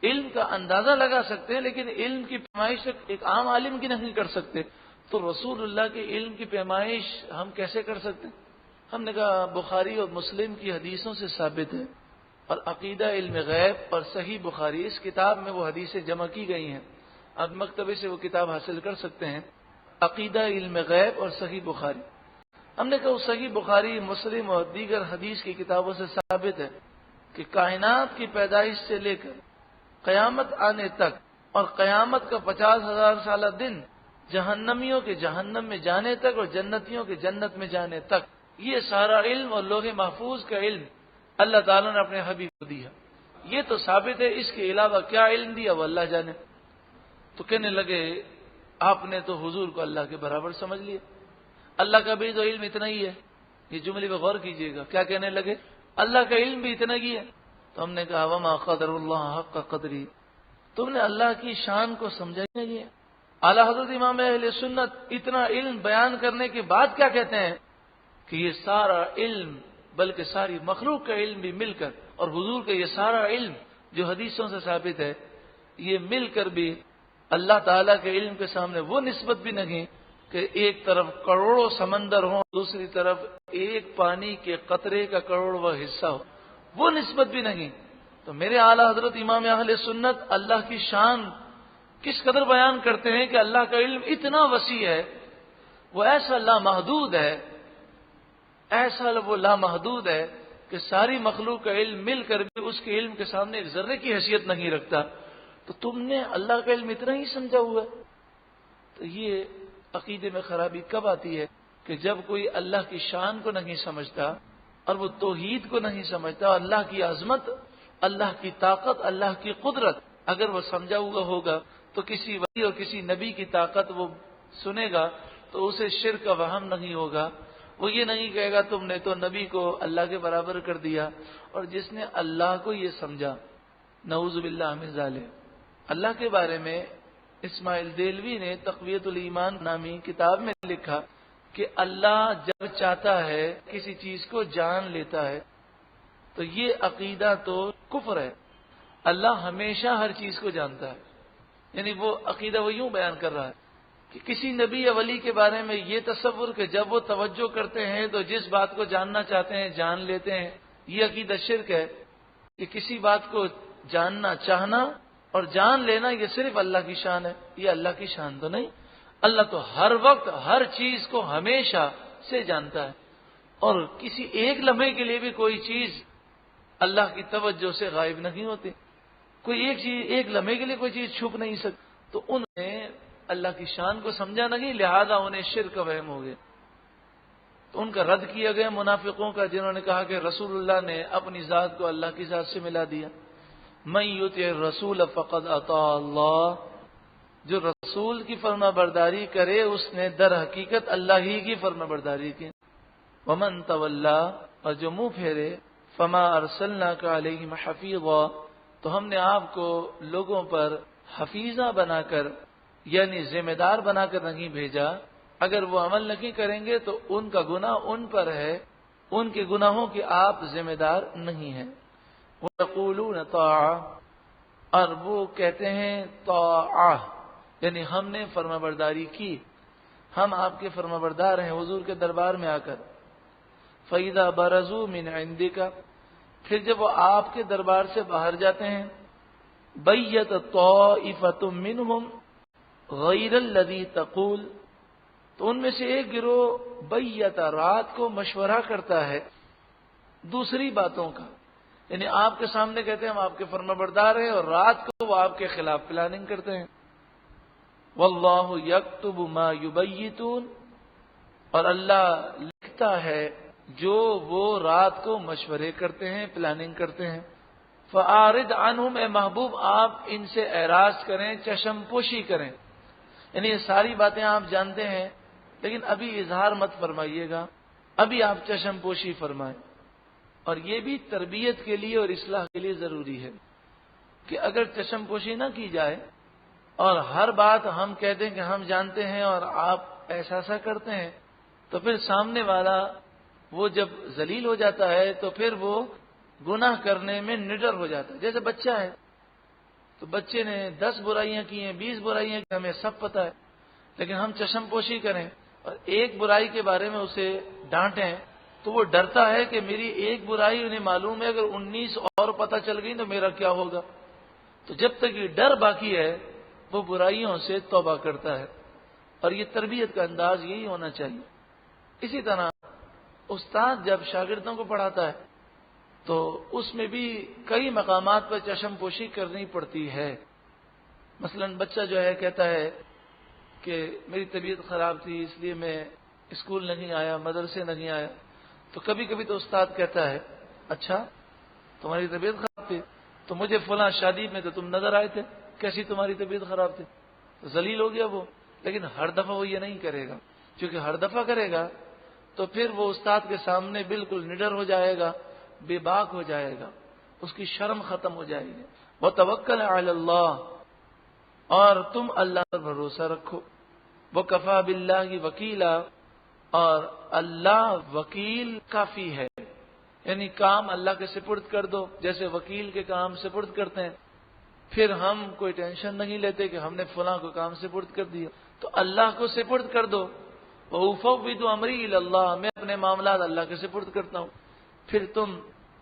Speaker 1: علم کا اندازہ لگا سکتے ہیں، لیکن علم کی پیمائش ایک عام عالم کی نہیں کر سکتے، تو رسول اللہ کے علم کی پیمائش ہم کیسے کر سکتے ہیں؟ ہم نے کہا بخاری اور مسلم کی حدیثوں سے ثابت ہے، اور عقیدہ علم غیب اور صحیح بخاری اس کتاب میں وہ حدیثیں جمع کی گئی ہیں، آپ مکتبے سے وہ کتاب حاصل کر سکتے ہیں، عقیدہ علم غیب اور صحیح بخاری۔ ہم نے کہا وہ صحیح بخاری، مسلم اور دیگر حدیث کی کتابوں سے ثابت ہے کہ کائنات کی پیدائش سے لے کر قیامت آنے تک اور قیامت کا 50,000 سالہ دن، جہنمیوں کے جہنم میں جانے تک اور جنتیوں کے جنت میں جانے تک، یہ سارا علم اور لوح محفوظ کا علم اللہ تعالیٰ نے اپنے حبیب کو دیا۔ یہ تو ثابت ہے، اس کے علاوہ کیا علم دیا وہ اللہ جانے۔ تو کہنے لگے آپ نے تو حضور کو اللہ کے برابر سمجھ لیا، اللہ کا بھی تو علم اتنا ہی ہے۔ یہ جملے پہ غور کیجئے گا، کیا کہنے لگے؟ اللہ کا علم بھی اتنا ہی ہے۔ تو ہم نے کہا وما قدر اللہ حق قدری، تم نے اللہ کی شان کو سمجھا ہی نہیں ہے۔ اعلی حضرت امام اہل سنت اتنا علم بیان کرنے کے بعد کیا کہتے ہیں کہ یہ سارا علم، بلکہ ساری مخلوق کا علم بھی مل کر، اور حضور کا یہ سارا علم جو حدیثوں سے ثابت ہے، یہ مل کر بھی اللہ تعالیٰ کے علم کے سامنے وہ نسبت بھی نہیں کہ ایک طرف کروڑوں سمندر ہوں، دوسری طرف ایک پانی کے قطرے کا کروڑواں حصہ ہو، وہ نسبت بھی نہیں۔ تو میرے اعلیٰ حضرت امام اہل سنت اللہ کی شان کس قدر بیان کرتے ہیں کہ اللہ کا علم اتنا وسیع ہے، وہ ایسا لامحدود ہے، ایسا وہ لامحدود ہے کہ ساری مخلوق کا علم مل کر بھی اس کے علم کے سامنے ایک ذرے کی حیثیت نہیں رکھتا۔ تو تم نے اللہ کا علم اتنا ہی سمجھا ہوا ہے۔ تو یہ عقیدے میں خرابی کب آتی ہے کہ جب کوئی اللہ کی شان کو نہیں سمجھتا اور وہ توحید کو نہیں سمجھتا، اور اللہ کی عظمت، اللہ کی طاقت، اللہ کی قدرت اگر وہ سمجھا ہوا ہوگا تو کسی ولی اور کسی نبی کی طاقت وہ سنے گا تو اسے شرک کا وہم نہیں ہوگا، وہ یہ نہیں کہے گا تم نے تو نبی کو اللہ کے برابر کر دیا۔ اور جس نے اللہ کو یہ سمجھا، نعوذ باللہ من ذالک، اللہ کے بارے میں اسماعیل دہلوی نے تقویت الایمان نامی کتاب میں لکھا کہ اللہ جب چاہتا ہے کسی چیز کو جان لیتا ہے، تو یہ عقیدہ تو کفر ہے۔ اللہ ہمیشہ ہر چیز کو جانتا ہے، یعنی وہ عقیدہ وہ یوں بیان کر رہا ہے کہ کسی نبی یا ولی کے بارے میں یہ تصور کہ جب وہ توجہ کرتے ہیں تو جس بات کو جاننا چاہتے ہیں جان لیتے ہیں، یہ عقیدہ شرک ہے۔ کہ کسی بات کو جاننا چاہنا اور جان لینا یہ صرف اللہ کی شان ہے، یہ اللہ کی شان تو نہیں۔ اللہ تو ہر وقت ہر چیز کو ہمیشہ سے جانتا ہے، اور کسی ایک لمحے کے لیے بھی کوئی چیز اللہ کی توجہ سے غائب نہیں ہوتی۔ کوئی ایک چیز ایک لمحے کے لیے کوئی چیز چھپ نہیں سکتی۔ تو انہوں نے اللہ کی شان کو سمجھا نہیں، لہذا انہیں شرک کا وہم ہو گیا۔ تو ان کا رد کیا گیا منافقوں کا، جنہوں نے کہا کہ رسول اللہ نے اپنی ذات کو اللہ کی ذات سے ملا دیا۔ من یطع الرسول فقد اطاع اللہ، جو رسول کی فرما برداری کرے اس نے در حقیقت اللہ ہی کی فرما برداری کی۔ ومن تولا، اور جو منہ پھیرے، فما ارسلناک علیہم حفیظا، تو ہم نے آپ کو لوگوں پر حفیظہ بنا کر، یعنی ذمہ دار بنا کر نہیں بھیجا۔ اگر وہ عمل نہیں کریں گے تو ان کا گناہ ان پر ہے، ان کے گناہوں کے آپ ذمہ دار نہیں ہیں۔ وَيَقُولُونَ طَاعَةٌ، اور وہ کہتے ہیں طاعہ، یعنی ہم نے فرما برداری کی، ہم آپ کے فرما بردار ہیں حضور کے دربار میں آ کر۔ فَإِذَا بَرَزُوا مِنْ عِنْدِكَ، پھر جب وہ آپ کے دربار سے باہر جاتے ہیں، بَيَّتَ طَائِفَةٌ مِّنْهُمْ غَيْرَ الَّذِي تَقُولُ، تو ان میں سے ایک گروہ بیت، رات کو مشورہ کرتا ہے دوسری باتوں کا، یعنی آپ کے سامنے کہتے ہیں ہم آپ کے فرما بردار ہیں، اور رات کو وہ آپ کے خلاف پلاننگ کرتے ہیں۔ واللہ یکتب ما یبیتون، اور اللہ لکھتا ہے جو وہ رات کو مشورے کرتے ہیں، پلاننگ کرتے ہیں۔ فاعرض عنہم، اے محبوب آپ ان سے اعراض کریں، چشم پوشی کریں، یعنی یہ ساری باتیں آپ جانتے ہیں لیکن ابھی اظہار مت فرمائیے گا، ابھی آپ چشم پوشی فرمائیں۔ اور یہ بھی تربیت کے لیے اور اصلاح کے لیے ضروری ہے کہ اگر چشم پوشی نہ کی جائے اور ہر بات ہم کہہ دیں کہ ہم جانتے ہیں اور آپ ایسا کرتے ہیں، تو پھر سامنے والا وہ جب ذلیل ہو جاتا ہے تو پھر وہ گناہ کرنے میں نڈر ہو جاتا ہے۔ جیسے بچہ ہے تو بچے نے 10 برائیاں کی ہیں، 20 برائیاں کی، ہمیں سب پتہ ہے، لیکن ہم چشم پوشی کریں اور ایک برائی کے بارے میں اسے ڈانٹیں تو وہ ڈرتا ہے کہ میری ایک برائی انہیں معلوم ہے، اگر 19 اور پتہ چل گئی تو میرا کیا ہوگا۔ تو جب تک یہ ڈر باقی ہے وہ برائیوں سے توبہ کرتا ہے، اور یہ تربیت کا انداز یہی ہونا چاہیے۔ اسی طرح استاد جب شاگردوں کو پڑھاتا ہے تو اس میں بھی کئی مقامات پر چشم پوشی کرنی پڑتی ہے۔ مثلا بچہ جو ہے کہتا ہے کہ میری طبیعت خراب تھی اس لیے میں اسکول نہیں آیا، مدرسے نہیں آیا، تو کبھی کبھی تو استاد کہتا ہے اچھا تمہاری طبیعت خراب تھی تو مجھے فلاں شادی میں تو تم نظر آئے تھے، کیسی تمہاری طبیعت خراب تھی، تو ذلیل ہو گیا وہ۔ لیکن ہر دفعہ وہ یہ نہیں کرے گا، کیونکہ ہر دفعہ کرے گا تو پھر وہ استاد کے سامنے بالکل نڈر ہو جائے گا، بے باک ہو جائے گا، اس کی شرم ختم ہو جائے گی۔ وَتَوَكَّلْ عَلَى اللَّهِ، اور تم اللہ پر بھروسہ رکھو، وَكَفَى بِاللَّهِ وَكِيلًا، اور اللہ وکیل کافی ہے، یعنی کام اللہ کے سپرد کر دو، جیسے وکیل کے کام سپرد کرتے ہیں، پھر ہم کوئی ٹینشن نہیں لیتے کہ ہم نے فلاں کو کام سپرد کر دیا، تو اللہ کو سپرد کر دو۔ وَأُفَوِّضُ أَمْرِي إِلَى اللَّهِ، میں اپنے معاملات اللہ کے سپرد کرتا ہوں، پھر تم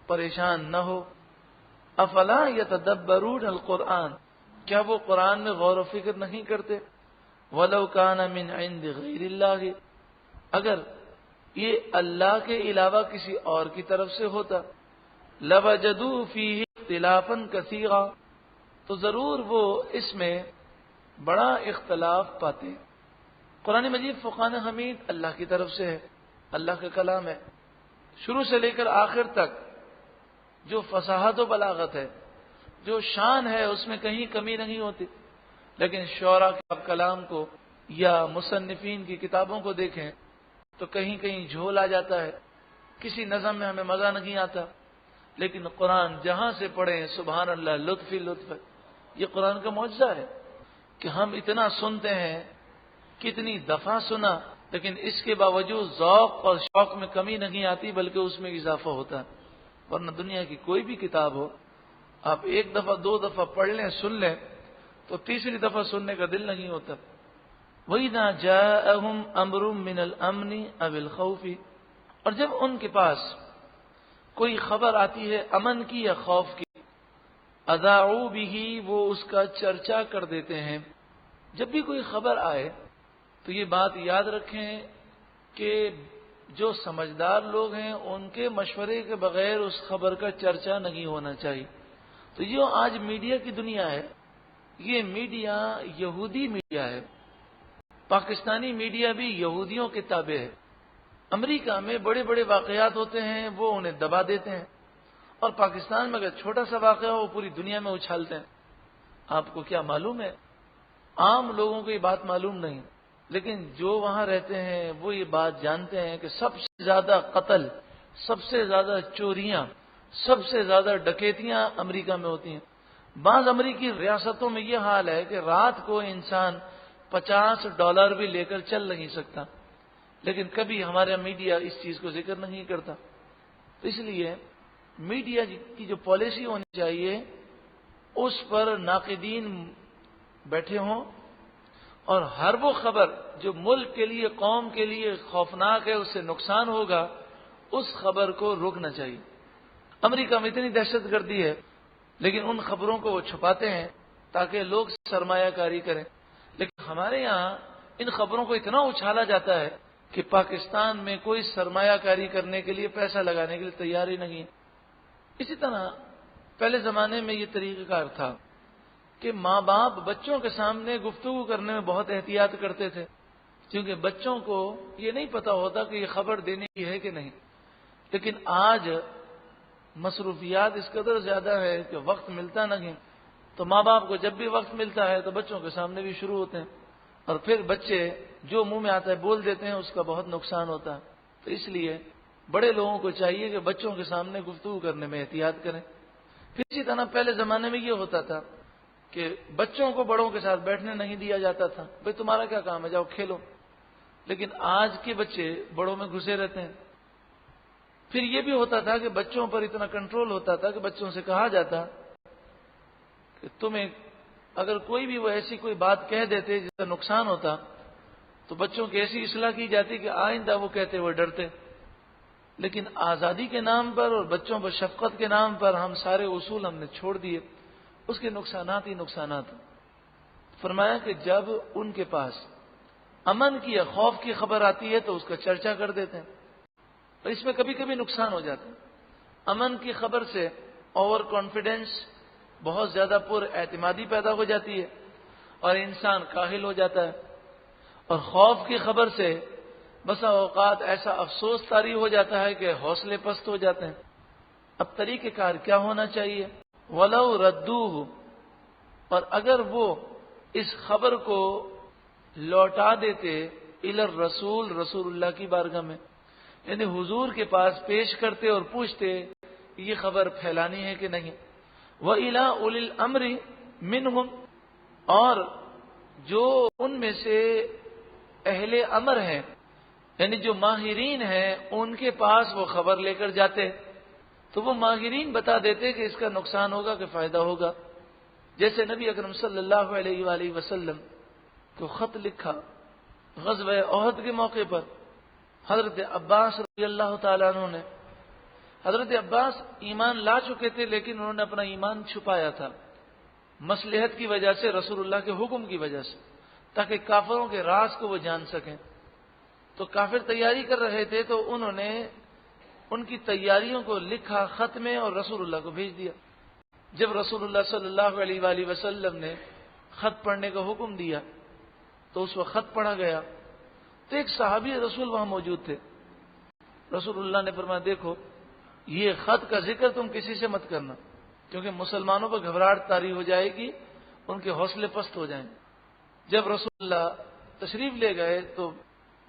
Speaker 1: پریشان نہ ہو۔ افلا يتدبرون القرآن، کیا وہ قرآن میں غور و فکر نہیں کرتے؟ وَلَوْ كَانَ مِنْ عِنْدِ غَيْرِ اللَّهِ، اگر یہ اللہ کے علاوہ کسی اور کی طرف سے ہوتا، لَوَجَدُوا فِيهِ اخْتِلَافًا كَثِيرًا، تو ضرور وہ اس میں بڑا اختلاف پاتے ہیں۔ قرآن مجید فرقان حمید اللہ کی طرف سے ہے، اللہ کا کلام ہے، شروع سے لے کر آخر تک جو فصاحت و بلاغت ہے، جو شان ہے، اس میں کہیں کمی نہیں ہوتی۔ لیکن شعراء کے کلام کو یا مصنفین کی کتابوں کو دیکھیں تو کہیں کہیں جھول آ جاتا ہے، کسی نظم میں ہمیں مزہ نہیں آتا، لیکن قرآن جہاں سے پڑھیں سبحان اللہ، لطف ہی لطف ہے۔ یہ قرآن کا معجزہ ہے کہ ہم اتنا سنتے ہیں، کتنی دفعہ سنا، لیکن اس کے باوجود ذوق اور شوق میں کمی نہیں آتی بلکہ اس میں اضافہ ہوتا ہے۔ ورنہ دنیا کی کوئی بھی کتاب ہو، آپ ایک دفعہ 2 دفعہ پڑھ لیں، سن لیں، تو تیسری دفعہ سننے کا دل نہیں ہوتا۔ وَإِذَا جَاءَهُمْ أَمْرٌ مِّنَ الْأَمْنِ أَوِ الْخَوْفِ، اور جب ان کے پاس کوئی خبر آتی ہے امن کی یا خوف کی، اذاعوا بِهِ، وہ اس کا چرچا کر دیتے ہیں۔ جب بھی کوئی خبر آئے تو یہ بات یاد رکھیں کہ جو سمجھدار لوگ ہیں ان کے مشورے کے بغیر اس خبر کا چرچا نہیں ہونا چاہیے۔ تو یہ آج میڈیا کی دنیا ہے، یہ میڈیا یہودی میڈیا ہے، پاکستانی میڈیا بھی یہودیوں کے تابع ہے۔ امریکہ میں بڑے بڑے واقعات ہوتے ہیں، وہ انہیں دبا دیتے ہیں، اور پاکستان میں اگر چھوٹا سا واقعہ ہو وہ پوری دنیا میں اچھالتے ہیں۔ آپ کو کیا معلوم ہے؟ عام لوگوں کو یہ بات معلوم نہیں، لیکن جو وہاں رہتے ہیں وہ یہ بات جانتے ہیں کہ سب سے زیادہ قتل، سب سے زیادہ چوریاں، سب سے زیادہ ڈکیتیاں امریکہ میں ہوتی ہیں۔ بعض امریکی ریاستوں میں یہ حال ہے کہ رات کو انسان $50 بھی لے کر چل نہیں سکتا، لیکن کبھی ہمارا میڈیا اس چیز کو ذکر نہیں کرتا۔ تو اس لیے میڈیا کی جو پالیسی ہونی چاہیے اس پر ناقدین بیٹھے ہوں، اور ہر وہ خبر جو ملک کے لیے، قوم کے لیے خوفناک ہے، اس سے نقصان ہوگا، اس خبر کو روکنا چاہیے۔ امریکہ میں اتنی دہشت گردی ہے، لیکن ان خبروں کو وہ چھپاتے ہیں تاکہ لوگ سرمایہ کاری کریں، لیکن ہمارے یہاں ان خبروں کو اتنا اچھالا جاتا ہے کہ پاکستان میں کوئی سرمایہ کاری کرنے کے لیے، پیسہ لگانے کے لیے تیار ہی نہیں ہے۔ اسی طرح پہلے زمانے میں یہ طریقہ کار تھا کہ ماں باپ بچوں کے سامنے گفتگو کرنے میں بہت احتیاط کرتے تھے، کیونکہ بچوں کو یہ نہیں پتا ہوتا کہ یہ خبر دینے کی ہے کہ نہیں۔ لیکن آج مصروفیات اس قدر زیادہ ہے کہ وقت ملتا نہیں، تو ماں باپ کو جب بھی وقت ملتا ہے تو بچوں کے سامنے بھی شروع ہوتے ہیں، اور پھر بچے جو منہ میں آتا ہے بول دیتے ہیں، اس کا بہت نقصان ہوتا ہے۔ تو اس لیے بڑے لوگوں کو چاہیے کہ بچوں کے سامنے گفتگو کرنے میں احتیاط کریں۔ پھر اسی طرح پہلے زمانے میں یہ ہوتا تھا کہ بچوں کو بڑوں کے ساتھ بیٹھنے نہیں دیا جاتا تھا، بھئی تمہارا کیا کام ہے، جاؤ کھیلو۔ لیکن آج کے بچے بڑوں میں گھسے رہتے ہیں۔ پھر یہ بھی ہوتا تھا کہ بچوں پر اتنا کنٹرول ہوتا تھا کہ بچوں سے کہا جاتا کہ تمہیں اگر کوئی بھی وہ ایسی کوئی بات کہہ دیتے جس کا نقصان ہوتا تو بچوں کی ایسی اصلاح کی جاتی کہ آئندہ وہ کہتے وہ ڈرتے۔ لیکن آزادی کے نام پر اور بچوں پر شفقت کے نام پر ہم سارے اصول ہم نے چھوڑ دیے، اس کے نقصانات ہی نقصانات ہیں۔ فرمایا کہ جب ان کے پاس امن کی یا خوف کی خبر آتی ہے تو اس کا چرچا کر دیتے ہیں، اور اس میں کبھی کبھی نقصان ہو جاتا ہے۔ امن کی خبر سے اوور کانفیڈنس، بہت زیادہ پر اعتمادی پیدا ہو جاتی ہے اور انسان کاہل ہو جاتا ہے، اور خوف کی خبر سے بسا اوقات ایسا افسوس طاری ہو جاتا ہے کہ حوصلے پست ہو جاتے ہیں۔ اب طریقہ کار کیا ہونا چاہیے؟ وَلَوْ رَدُّوهُ، اور اگر وہ اس خبر کو لوٹا دیتے الی الرسول، رسول اللہ کی بارگاہ میں، یعنی حضور کے پاس پیش کرتے اور پوچھتے یہ خبر پھیلانی ہے کہ نہیں۔ وَإِلَىٰ أُولِي الْأَمْرِ مِنْهُمْ، اور جو ان میں سے اہل امر ہیں یعنی جو ماہرین ہیں ان کے پاس وہ خبر لے کر جاتے تو وہ ماہرین بتا دیتے کہ اس کا نقصان ہوگا کہ فائدہ ہوگا۔ جیسے نبی اکرم صلی اللہ علیہ وآلہ وسلم کو خط لکھا غزوہ احد کے موقع پر حضرت عباس رضی اللہ تعالیٰ عنہ نے۔ حضرت عباس ایمان لا چکے تھے لیکن انہوں نے اپنا ایمان چھپایا تھا مصلحت کی وجہ سے، رسول اللہ کے حکم کی وجہ سے، تاکہ کافروں کے راز کو وہ جان سکیں۔ تو کافر تیاری کر رہے تھے تو انہوں نے ان کی تیاریوں کو لکھا خط میں اور رسول اللہ کو بھیج دیا۔ جب رسول اللہ صلی اللہ علیہ وآلہ وسلم نے خط پڑھنے کا حکم دیا تو اس وقت خط پڑھا گیا تو ایک صحابی رسول وہاں موجود تھے۔ رسول اللہ نے فرمایا دیکھو یہ خط کا ذکر تم کسی سے مت کرنا، کیونکہ مسلمانوں پر گھبراہٹ طاری ہو جائے گی، ان کے حوصلے پست ہو جائیں۔ جب رسول اللہ تشریف لے گئے تو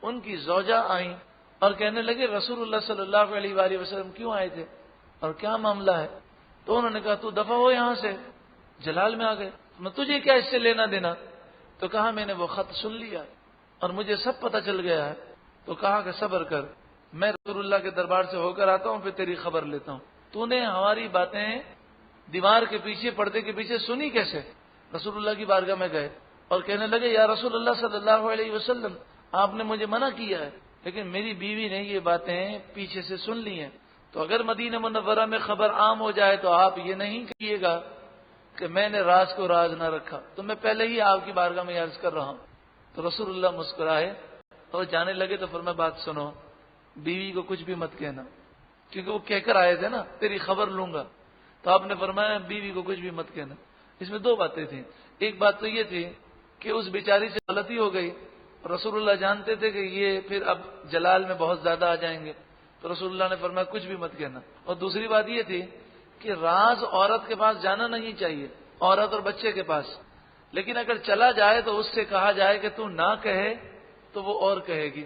Speaker 1: ان کی زوجہ آئیں اور کہنے لگے رسول اللہ صلی اللہ علیہ وآلہ وسلم کیوں آئے تھے اور کیا معاملہ ہے؟ تو انہوں نے کہا تو دفع ہو یہاں سے، جلال میں آ گئے، میں تجھے کیا اس سے لینا دینا؟ تو کہا میں نے وہ خط سن لیا اور مجھے سب پتہ چل گیا ہے۔ تو کہا کہ صبر کر، میں رسول اللہ کے دربار سے ہو کر آتا ہوں پھر تیری خبر لیتا ہوں۔ تو نے ہماری باتیں دیوار کے پیچھے پردے کے پیچھے سنی کیسے؟ رسول اللہ کی بارگاہ میں گئے اور کہنے لگے یا رسول اللہ صلی اللہ علیہ وسلم آپ نے مجھے منع کیا ہے لیکن میری بیوی نے یہ باتیں پیچھے سے سن لی ہیں، تو اگر مدینہ منورہ میں خبر عام ہو جائے تو آپ یہ نہیں کہیے گا کہ میں نے راز کو راز نہ رکھا، تو میں پہلے ہی آپ کی بارگاہ میں عرض کر رہا ہوں۔ تو رسول اللہ مسکرائے اور جانے لگے تو فرمایا بات سنو، بیوی کو کچھ بھی مت کہنا، کیونکہ وہ کہہ کر آئے تھے نا تیری خبر لوں گا، تو آپ نے فرمایا بیوی کو کچھ بھی مت کہنا۔ اس میں دو باتیں تھیں، ایک بات تو یہ تھی کہ اس بیچاری سے غلطی ہو گئی، رسول اللہ جانتے تھے کہ یہ پھر اب جلال میں بہت زیادہ آ جائیں گے، تو رسول اللہ نے فرمایا کچھ بھی مت کہنا۔ اور دوسری بات یہ تھی کہ راز عورت کے پاس جانا نہیں چاہیے، عورت اور بچے کے پاس، لیکن اگر چلا جائے تو اس سے کہا جائے کہ تو نہ کہے تو وہ اور کہے گی۔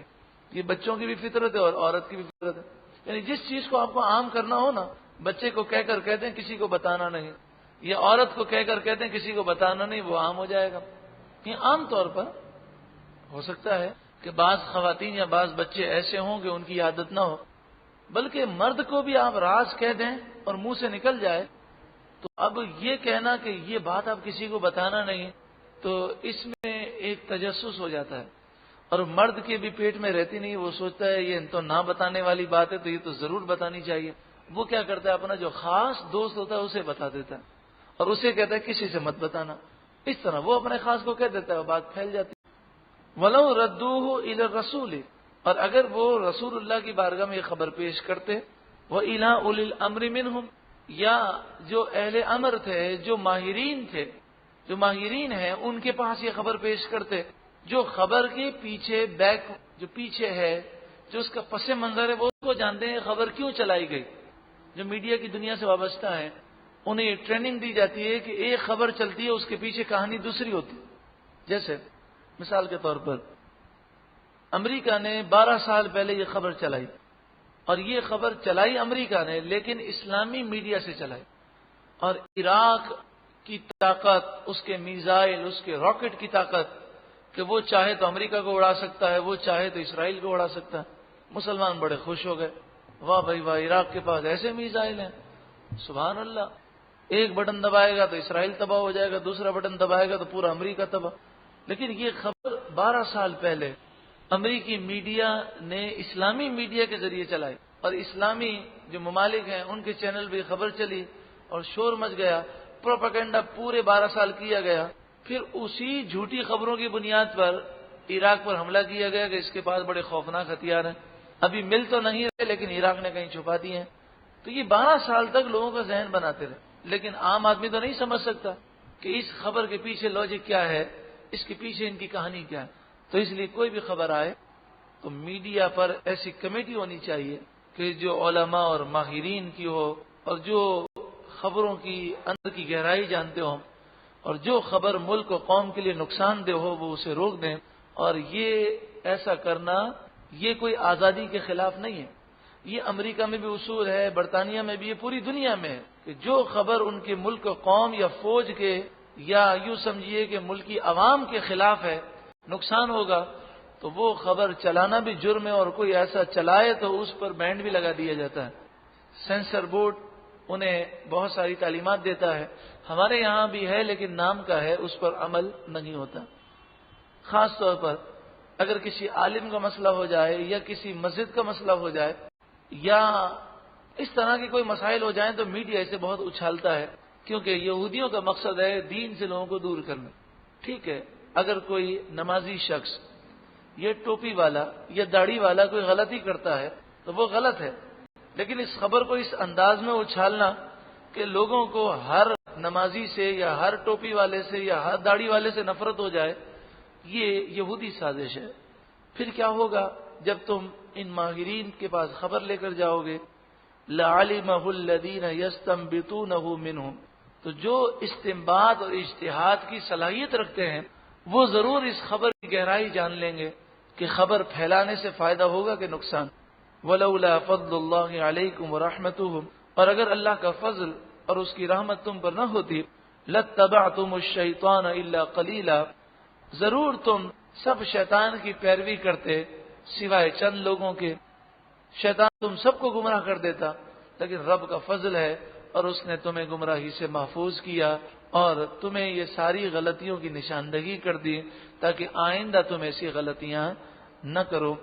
Speaker 1: یہ بچوں کی بھی فطرت ہے اور عورت کی بھی فطرت ہے، یعنی جس چیز کو آپ کو عام کرنا ہو نا، بچے کو کہہ کر کہتے ہیں کسی کو بتانا نہیں، یا عورت کو کہہ کر کہتے ہیں کسی کو بتانا نہیں، وہ عام ہو جائے گا۔ یہ عام طور پر ہو سکتا ہے کہ بعض خواتین یا بعض بچے ایسے ہوں کہ ان کی عادت نہ ہو، بلکہ مرد کو بھی آپ راز کہہ دیں اور منہ سے نکل جائے تو اب یہ کہنا کہ یہ بات آپ کسی کو بتانا نہیں، تو اس میں ایک تجسس ہو جاتا ہے، اور مرد کے بھی پیٹ میں رہتی نہیں، وہ سوچتا ہے یہ تو نہ بتانے والی بات ہے تو یہ تو ضرور بتانی چاہیے۔ وہ کیا کرتا ہے اپنا جو خاص دوست ہوتا ہے اسے بتا دیتا ہے اور اسے کہتا ہے کسی سے مت بتانا، اس طرح وہ اپنے خاص کو کہہ دیتا ہے، وہ بات پھیل جاتی ہے۔ وَلَوْ رَدُّوهُ إِلَى الرَّسُولِ، اور اگر وہ رسول اللہ کی بارگاہ میں یہ خبر پیش کرتے، وَإِلَىٰ أُولِي الْأَمْرِ مِنْهُمْ، یا جو اہل امر تھے، جو ماہرین تھے، جو ماہرین ہیں ان کے پاس یہ خبر پیش کرتے، جو خبر کے پیچھے جو پیچھے ہے، جو اس کا پس منظر ہے وہ اس کو جانتے ہیں خبر کیوں چلائی گئی۔ جو میڈیا کی دنیا سے وابستہ ہیں انہیں یہ ٹریننگ دی جاتی ہے کہ ایک خبر چلتی ہے اس کے پیچھے کہانی دوسری ہوتی ہے۔ جیسے مثال کے طور پر امریکہ نے 12 سال پہلے یہ خبر چلائی اور یہ خبر چلائی امریکہ نے، لیکن اسلامی میڈیا سے چلائی، اور عراق کی طاقت، اس کے میزائل، اس کے راکٹ کی طاقت کہ وہ چاہے تو امریکہ کو اڑا سکتا ہے، وہ چاہے تو اسرائیل کو اڑا سکتا ہے۔ مسلمان بڑے خوش ہو گئے، واہ بھائی واہ، عراق کے پاس ایسے میزائل ہیں، سبحان اللہ، ایک بٹن دبائے گا تو اسرائیل تباہ ہو جائے گا، دوسرا بٹن دبائے گا تو پورا امریکہ تباہ۔ لیکن یہ خبر 12 سال پہلے امریکی میڈیا نے اسلامی میڈیا کے ذریعے چلائی، اور اسلامی جو ممالک ہیں ان کے چینل بھی خبر چلی اور شور مچ گیا، پروپیگنڈا پورے 12 سال کیا گیا۔ پھر اسی جھوٹی خبروں کی بنیاد پر عراق پر حملہ کیا گیا کہ اس کے پاس بڑے خوفناک ہتھیار ہیں، ابھی مل تو نہیں رہے لیکن عراق نے کہیں چھپا دیے ہیں۔ تو یہ 12 سال تک لوگوں کا ذہن بناتے رہے، لیکن عام آدمی تو نہیں سمجھ سکتا کہ اس خبر کے پیچھے لاجک کیا ہے، اس کے پیچھے ان کی کہانی کیا ہے۔ تو اس لیے کوئی بھی خبر آئے تو میڈیا پر ایسی کمیٹی ہونی چاہیے کہ جو علماء اور ماہرین کی ہو، اور جو خبروں کی اندر کی گہرائی جانتے ہوں، اور جو خبر ملک و قوم کے لیے نقصان دہ ہو وہ اسے روک دیں۔ اور یہ ایسا کرنا یہ کوئی آزادی کے خلاف نہیں ہے، یہ امریکہ میں بھی اصول ہے، برطانیہ میں بھی، یہ پوری دنیا میں ہے کہ جو خبر ان کے ملک و قوم یا فوج کے یا یوں سمجھیے کہ ملکی عوام کے خلاف ہے، نقصان ہوگا، تو وہ خبر چلانا بھی جرم ہے، اور کوئی ایسا چلائے تو اس پر بینڈ بھی لگا دیا جاتا ہے۔ سینسر بورڈ انہیں بہت ساری تعلیمات دیتا ہے، ہمارے یہاں بھی ہے لیکن نام کا ہے، اس پر عمل نہیں ہوتا۔ خاص طور پر اگر کسی عالم کا مسئلہ ہو جائے یا کسی مسجد کا مسئلہ ہو جائے یا اس طرح کے کوئی مسائل ہو جائیں تو میڈیا اسے بہت اچھالتا ہے، کیونکہ یہودیوں کا مقصد ہے دین سے لوگوں کو دور کرنا۔ ٹھیک ہے، اگر کوئی نمازی شخص یہ ٹوپی والا یا داڑھی والا کوئی غلطی کرتا ہے تو وہ غلط ہے، لیکن اس خبر کو اس انداز میں اچھالنا کہ لوگوں کو ہر نمازی سے یا ہر ٹوپی والے سے یا ہر داڑھی والے سے نفرت ہو جائے، یہ یہودی سازش ہے۔ پھر کیا ہوگا جب تم ان ماہرین کے پاس خبر لے کر جاؤ گے؟ لَعَلِمَهُ الَّذِينَ يَسْتَنبِطُونَه مِنْهُمْ، تو جو استنباط اور اجتہاد کی صلاحیت رکھتے ہیں وہ ضرور اس خبر کی گہرائی جان لیں گے کہ خبر پھیلانے سے فائدہ ہوگا کہ نقصان۔ وَلَوْلَا فَضْلُ اللَّهِ عَلَيْكُمْ وَرَحْمَتُهُ، اور اگر اللہ کا فضل اور اس کی رحمت تم پر نہ ہوتی، لَاتَّبَعْتُمُ الشَّيْطَانَ إِلَّا قَلِيلًا، ضرور تم سب شیطان کی پیروی کرتے سوائے چند لوگوں کے۔ شیطان تم سب کو گمراہ کر دیتا، لیکن رب کا فضل ہے اور اس نے تمہیں گمراہی سے محفوظ کیا اور تمہیں یہ ساری غلطیوں کی نشاندہی کر دی تاکہ آئندہ تم ایسی غلطیاں نہ کرو۔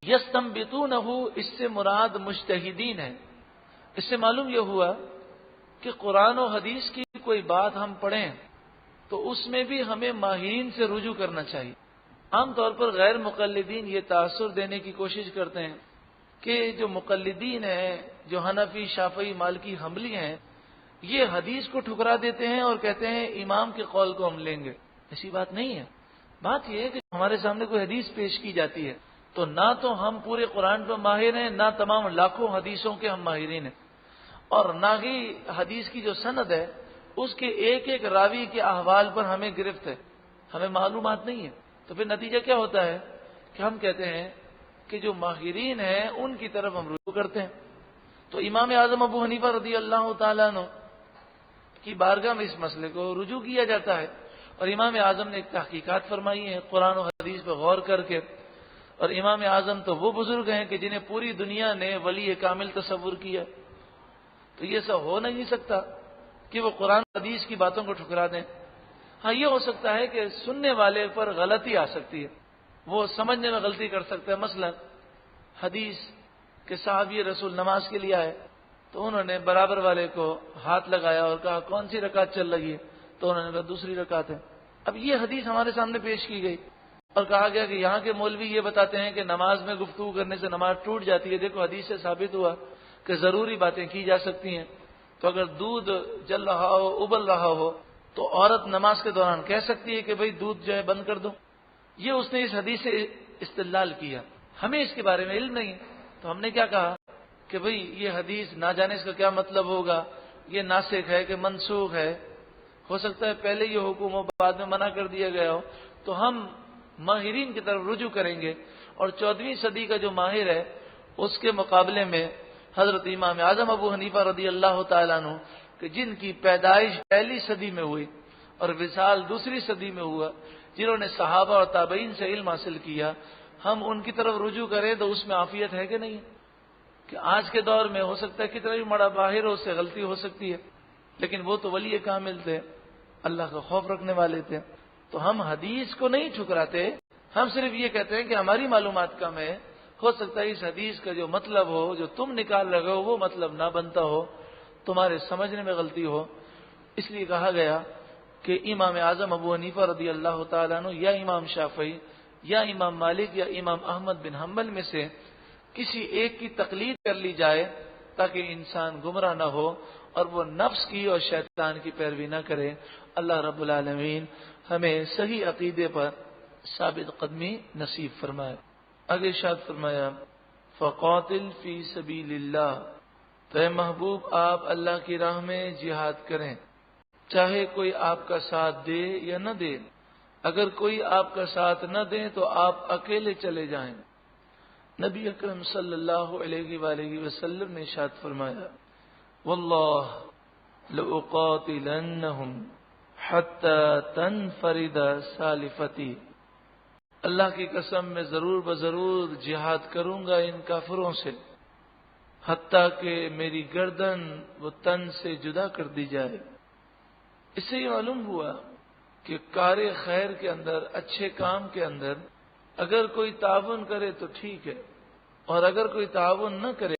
Speaker 1: یستنبطونہ، اس سے مراد مجتہدین ہے۔ اس سے معلوم یہ ہوا کہ قرآن و حدیث کی کوئی بات ہم پڑھیں تو اس میں بھی ہمیں ماہرین سے رجوع کرنا چاہیے۔ عام طور پر غیر مقلدین یہ تاثر دینے کی کوشش کرتے ہیں کہ جو مقلدین ہیں، جو حنفی، شافعی، مالکی، حنبلی ہیں، یہ حدیث کو ٹھکرا دیتے ہیں اور کہتے ہیں امام کے قول کو ہم لیں گے۔ ایسی بات نہیں ہے۔ بات یہ ہے کہ ہمارے سامنے کوئی حدیث پیش کی جاتی ہے تو نہ تو ہم پورے قرآن پر ماہر ہیں، نہ تمام لاکھوں حدیثوں کے ہم ماہرین ہیں، اور نہ ہی حدیث کی جو سند ہے اس کے ایک ایک راوی کے احوال پر ہمیں گرفت ہے، ہمیں معلومات نہیں ہے۔ تو پھر نتیجہ کیا ہوتا ہے کہ ہم کہتے ہیں کہ جو ماہرین ہیں ان کی طرف ہم رجوع کرتے ہیں۔ تو امام اعظم ابو حنیفہ رضی اللہ تعالیٰ عنہ کی بارگاہ میں اس مسئلے کو رجوع کیا جاتا ہے، اور امام اعظم نے ایک تحقیقات فرمائی ہیں قرآن و حدیث پر غور کر کے۔ اور امام اعظم تو وہ بزرگ ہیں کہ جنہیں پوری دنیا نے ولی کامل تصور کیا، تو یہ سب ہو نہیں سکتا کہ وہ قرآن و حدیث کی باتوں کو ٹھکرا دیں۔ ہاں یہ ہو سکتا ہے کہ سننے والے پر غلطی آ سکتی ہے، وہ سمجھنے میں غلطی کر سکتا ہے۔ مثلا حدیث کے صحابی رسول نماز کے لیے آئے تو انہوں نے برابر والے کو ہاتھ لگایا اور کہا کون سی رکعت چل رہی ہے، تو انہوں نے کہا دوسری رکعت ہے۔ اب یہ حدیث ہمارے سامنے پیش کی گئی اور کہا گیا کہ یہاں کے مولوی یہ بتاتے ہیں کہ نماز میں گفتگو کرنے سے نماز ٹوٹ جاتی ہے۔ دیکھو حدیث سے ثابت ہوا کہ ضروری باتیں کی جا سکتی ہیں، تو اگر دودھ جل رہا ہو، ابل رہا ہو، تو عورت نماز کے دوران کہہ سکتی ہے کہ بھئی دودھ جو ہے بند کر دو۔ یہ اس نے اس حدیث سے استدلال کیا، ہمیں اس کے بارے میں علم نہیں، تو ہم نے کیا کہا کہ بھئی یہ حدیث نہ جانے اس کا کیا مطلب ہوگا، یہ ناسخ ہے کہ منسوخ ہے، ہو سکتا ہے پہلے یہ حکم ہو بعد میں منع کر دیا گیا ہو، تو ہم ماہرین کی طرف رجوع کریں گے۔ اور 14ویں صدی کا جو ماہر ہے اس کے مقابلے میں حضرت امام اعظم ابو حنیفہ رضی اللہ تعالیٰ عنہ کہ جن کی پیدائش پہلی صدی میں ہوئی اور وصال دوسری صدی میں ہوا، جنہوں نے صحابہ اور تابعین سے علم حاصل کیا، ہم ان کی طرف رجوع کریں تو اس میں عافیت ہے کہ نہیں؟ کہ آج کے دور میں ہو سکتا ہے کتنا بھی بڑا باہر ہو، اس سے غلطی ہو سکتی ہے، لیکن وہ تو ولی کامل تھے، اللہ کا خوف رکھنے والے تھے۔ تو ہم حدیث کو نہیں ٹھکراتے، ہم صرف یہ کہتے ہیں کہ ہماری معلومات کم ہے، ہو سکتا ہے اس حدیث کا جو مطلب ہو، جو تم نکال رہے ہو، وہ مطلب نہ بنتا ہو، تمہارے سمجھنے میں غلطی ہو۔ اس لیے کہا گیا کہ امام اعظم ابو حنیفہ رضی اللہ تعالیٰ عنہ یا امام شافعی یا امام مالک یا امام احمد بن حنبل میں سے کسی ایک کی تقلید کر لی جائے تاکہ انسان گمراہ نہ ہو اور وہ نفس کی اور شیطان کی پیروی نہ کرے۔ اللہ رب العالمین ہمیں صحیح عقیدے پر ثابت قدمی نصیب فرمائے۔ آگے ارشاد فرمایا فقاتل فی سبیل اللہ، تو محبوب آپ اللہ کی راہ میں جہاد کریں، چاہے کوئی آپ کا ساتھ دے یا نہ دے۔ اگر کوئی آپ کا ساتھ نہ دے تو آپ اکیلے چلے جائیں۔ نبی اکرم صلی اللہ علیہ وآلہ وسلم نے ارشاد فرمایا واللہ لأقاتلنہم حتی تنفرد سالفتی، اللہ کی قسم میں ضرور بضرور جہاد کروں گا ان کافروں سے حتیٰ کہ میری گردن وہ تن سے جدا کر دی جائے۔ اس سے یہ معلوم ہوا کہ کار خیر کے اندر، اچھے کام کے اندر اگر کوئی تعاون کرے تو ٹھیک ہے، اور اگر کوئی تعاون نہ کرے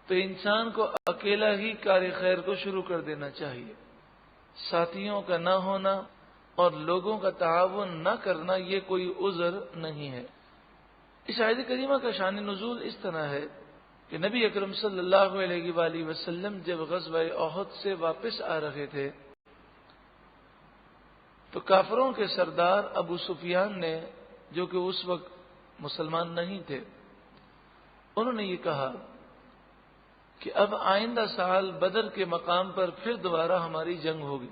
Speaker 1: تو انسان کو اکیلا ہی کار خیر کو شروع کر دینا چاہیے۔ ساتھیوں کا نہ ہونا اور لوگوں کا تعاون نہ کرنا یہ کوئی عذر نہیں ہے۔ اس آیت کریمہ کا شان نزول اس طرح ہے کہ نبی اکرم صلی اللہ علیہ وآلہ وسلم جب غزوہ احد سے واپس آ رہے تھے تو کافروں کے سردار ابو سفیان نے، جو کہ اس وقت مسلمان نہیں تھے، انہوں نے یہ کہا کہ اب آئندہ سال بدر کے مقام پر پھر دوبارہ ہماری جنگ ہوگی۔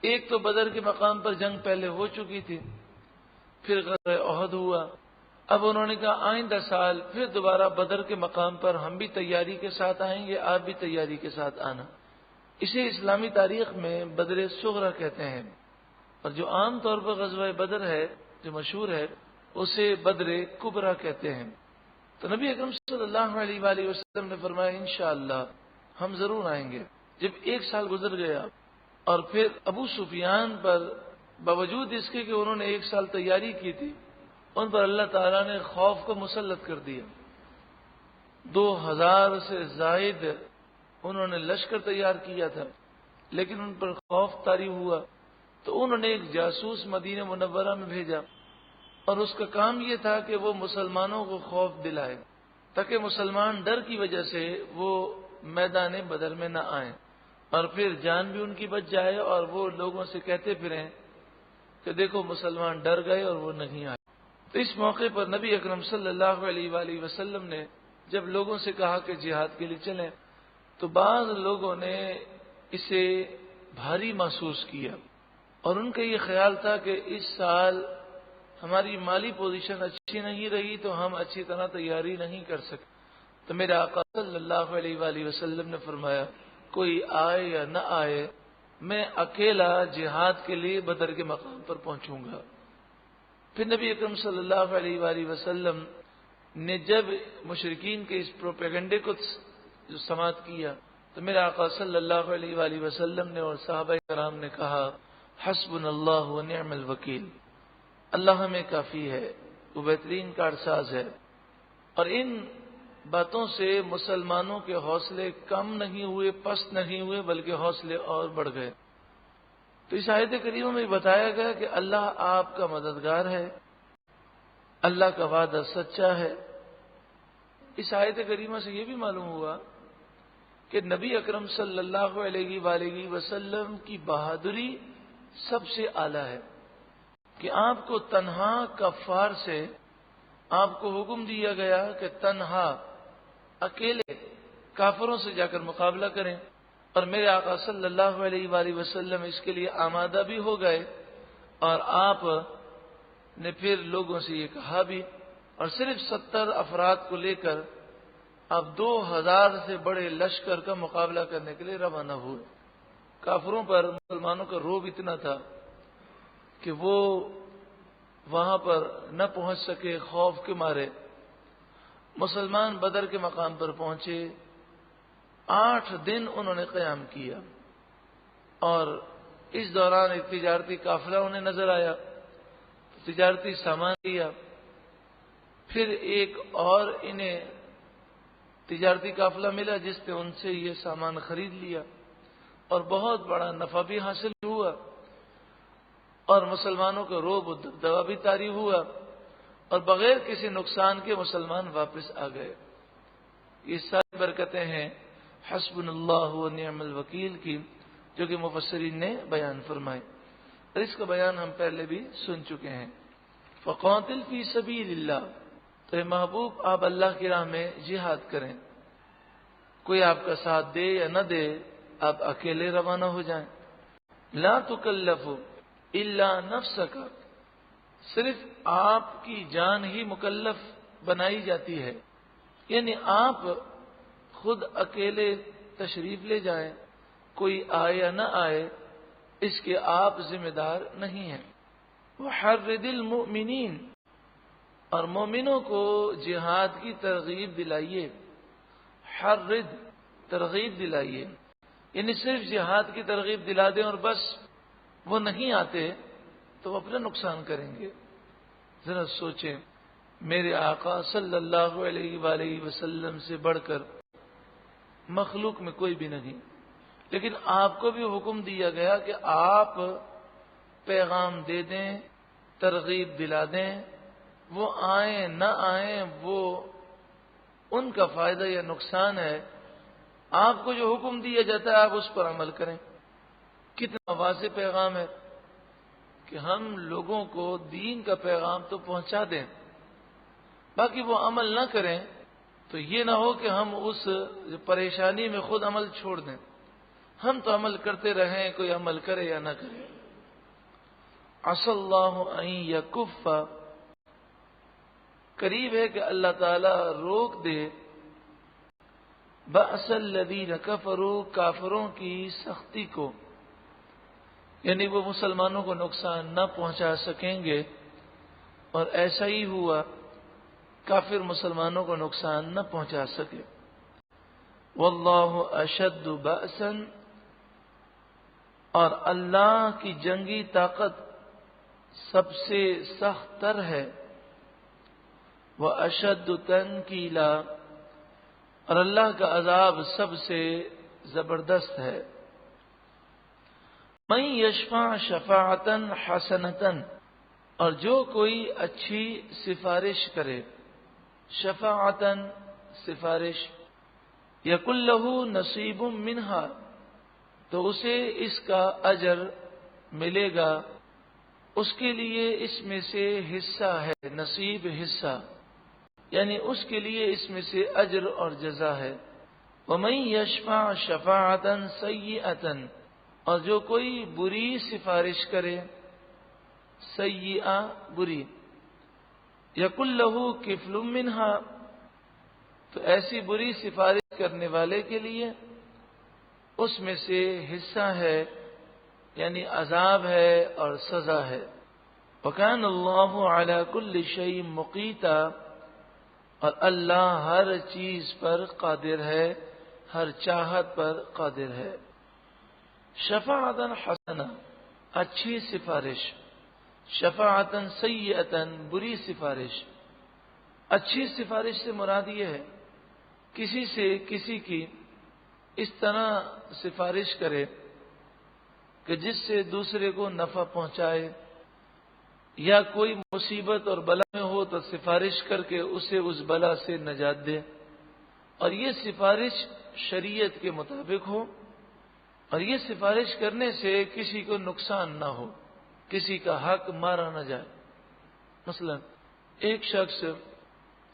Speaker 1: ایک تو بدر کے مقام پر جنگ پہلے ہو چکی تھی، پھر غزوہ احد ہوا، اب انہوں نے کہا آئندہ سال پھر دوبارہ بدر کے مقام پر ہم بھی تیاری کے ساتھ آئیں گے، آپ بھی تیاری کے ساتھ آنا۔ اسے اسلامی تاریخ میں بدر صغرا کہتے ہیں، اور جو عام طور پر غزوہ بدر ہے جو مشہور ہے اسے بدر کبریٰ کہتے ہیں۔ تو نبی اکرم صلی اللہ علیہ وآلہ وسلم نے فرمایا انشاءاللہ ہم ضرور آئیں گے۔ جب ایک سال گزر گیا اور پھر ابو سفیان پر باوجود اس کے کہ انہوں نے ایک سال تیاری کی تھی، ان پر اللہ تعالیٰ نے خوف کو مسلط کر دیا۔ 2000 سے زائد انہوں نے لشکر تیار کیا تھا، لیکن ان پر خوف طاری ہوا تو انہوں نے ایک جاسوس مدینہ منورہ میں بھیجا، اور اس کا کام یہ تھا کہ وہ مسلمانوں کو خوف دلائے تاکہ مسلمان ڈر کی وجہ سے وہ میدان بدر میں نہ آئیں، اور پھر جان بھی ان کی بچ جائے اور وہ لوگوں سے کہتے پھریں کہ دیکھو مسلمان ڈر گئے اور وہ نہیں آئے۔ تو اس موقع پر نبی اکرم صلی اللہ علیہ وآلہ وسلم نے جب لوگوں سے کہا کہ جہاد کے لیے چلیں تو بعض لوگوں نے اسے بھاری محسوس کیا، اور ان کا یہ خیال تھا کہ اس سال ہماری مالی پوزیشن اچھی نہیں رہی تو ہم اچھی طرح تیاری نہیں کر سکتے۔ تو میرے آقا صلی اللہ علیہ وآلہ وسلم نے فرمایا کوئی آئے یا نہ آئے میں اکیلا جہاد کے لیے بدر کے مقام پر پہنچوں گا۔ پھر نبی اکرم صلی اللہ علیہ وآلہ وسلم نے جب مشرکین کے اس پروپیگنڈے کو جو سماعت کیا تو میرے آقا صلی اللہ علیہ وآلہ وسلم نے اور صحابہ کرام نے کہا حسبنا اللہ ونعم الوکیل، اللہ ہمیں کافی ہے، وہ بہترین کارساز ہے۔ اور ان باتوں سے مسلمانوں کے حوصلے کم نہیں ہوئے، پست نہیں ہوئے، بلکہ حوصلے اور بڑھ گئے۔ تو اس آیت کریمہ میں بتایا گیا کہ اللہ آپ کا مددگار ہے، اللہ کا وعدہ سچا ہے۔ اس آیت کریمہ سے یہ بھی معلوم ہوا کہ نبی اکرم صلی اللہ علیہ وآلہ وسلم کی بہادری سب سے اعلیٰ ہے کہ آپ کو تنہا کفار سے آپ کو حکم دیا گیا کہ تنہا اکیلے کافروں سے جا کر مقابلہ کریں، اور میرے آقا صلی اللہ علیہ وآلہ وسلم اس کے لیے آمادہ بھی ہو گئے، اور آپ نے پھر لوگوں سے یہ کہا بھی، اور صرف 70 افراد کو لے کر اب 2000 سے بڑے لشکر کا مقابلہ کرنے کے لیے روانہ ہوئے۔ کافروں پر مسلمانوں کا رعب اتنا تھا کہ وہ وہاں پر نہ پہنچ سکے، خوف کے مارے۔ مسلمان بدر کے مقام پر پہنچے، 8 دن انہوں نے قیام کیا، اور اس دوران ایک تجارتی قافلہ انہیں نظر آیا، تجارتی سامان لیا۔ پھر ایک اور انہیں تجارتی قافلہ ملا جس نے ان سے یہ سامان خرید لیا، اور بہت بڑا نفع بھی حاصل ہوا، اور مسلمانوں کا رعب و دبدبہ بھی طاری ہوا، اور بغیر کسی نقصان کے مسلمان واپس آ گئے۔ یہ ساری برکتیں ہیں حسبنا اللہ و نعم الوکیل کی، جو کہ مفسرین نے بیان فرمائے، اور اس کا بیان ہم پہلے بھی سن چکے ہیں۔ فقاتل فی سبیل اللہ، تو اے محبوب آپ اللہ کی راہ میں جہاد کریں، کوئی آپ کا ساتھ دے یا نہ دے، آپ اکیلے روانہ ہو جائیں۔ لا تکلف الا نفسک، صرف آپ کی جان ہی مکلف بنائی جاتی ہے، یعنی آپ خود اکیلے تشریف لے جائیں، کوئی آئے یا نہ آئے اس کے آپ ذمہ دار نہیں ہیں۔ وحرد المؤمنین، اور مومنوں کو جہاد کی ترغیب دلائیے۔ حرد، ترغیب دلائیے، یعنی صرف جہاد کی ترغیب دلا دیں اور بس وہ نہیں آتے تو وہ اپنا نقصان کریں گے۔ ذرا سوچیں، میرے آقا صلی اللہ علیہ وآلہ وسلم سے بڑھ کر مخلوق میں کوئی بھی نہیں، لیکن آپ کو بھی حکم دیا گیا کہ آپ پیغام دے دیں، ترغیب دلا دیں، وہ آئیں نہ آئیں وہ ان کا فائدہ یا نقصان ہے، آپ کو جو حکم دیا جاتا ہے آپ اس پر عمل کریں۔ کتنا واضح پیغام ہے کہ ہم لوگوں کو دین کا پیغام تو پہنچا دیں، باقی وہ عمل نہ کریں تو یہ نہ ہو کہ ہم اس پریشانی میں خود عمل چھوڑ دیں۔ ہم تو عمل کرتے رہیں، کوئی عمل کرے یا نہ کرے۔ عسى اللہ ان یکف، قریب ہے کہ اللہ تعالی روک دے بأس الذین کفروا، کافروں کی سختی کو، یعنی وہ مسلمانوں کو نقصان نہ پہنچا سکیں گے، اور ایسا ہی ہوا، کافر مسلمانوں کو نقصان نہ پہنچا سکے۔ واللہ اشد بأسا، اور اللہ کی جنگی طاقت سب سے سخت تر ہے۔ واشد تنکیلا، اور اللہ کا عذاب سب سے زبردست ہے۔ من یشفع شفاعتا حسنتا، اور جو کوئی اچھی سفارش کرے، شفاعتا سفارش، یکن لہ نصیب منہا، تو اسے اس کا اجر ملے گا، اس کے لیے اس میں سے حصہ ہے، نصیب حصہ، یعنی اس کے لیے اس میں سے اجر اور جزا ہے۔ ومن یشفع شفاعتا سیئتا، اور جو کوئی بری سفارش کرے، سیئہ بری، یکن لہ کفل منہا، تو ایسی بری سفارش کرنے والے کے لیے اس میں سے حصہ ہے، یعنی عذاب ہے اور سزا ہے۔ وکان اللہ علی کل شیء مقیتا، اور اللہ ہر چیز پر قادر ہے، ہر چاہت پر قادر ہے۔ شفاعتا حسنہ، اچھی سفارش، شفاعتا سیئتا، بری سفارش۔ اچھی سفارش سے مراد یہ ہے کسی سے کسی کی اس طرح سفارش کرے کہ جس سے دوسرے کو نفع پہنچائے، یا کوئی مصیبت اور بلا میں ہو تو سفارش کر کے اسے اس بلا سے نجات دے، اور یہ سفارش شریعت کے مطابق ہو، اور یہ سفارش کرنے سے کسی کو نقصان نہ ہو، کسی کا حق مارا نہ جائے۔ مثلا ایک شخص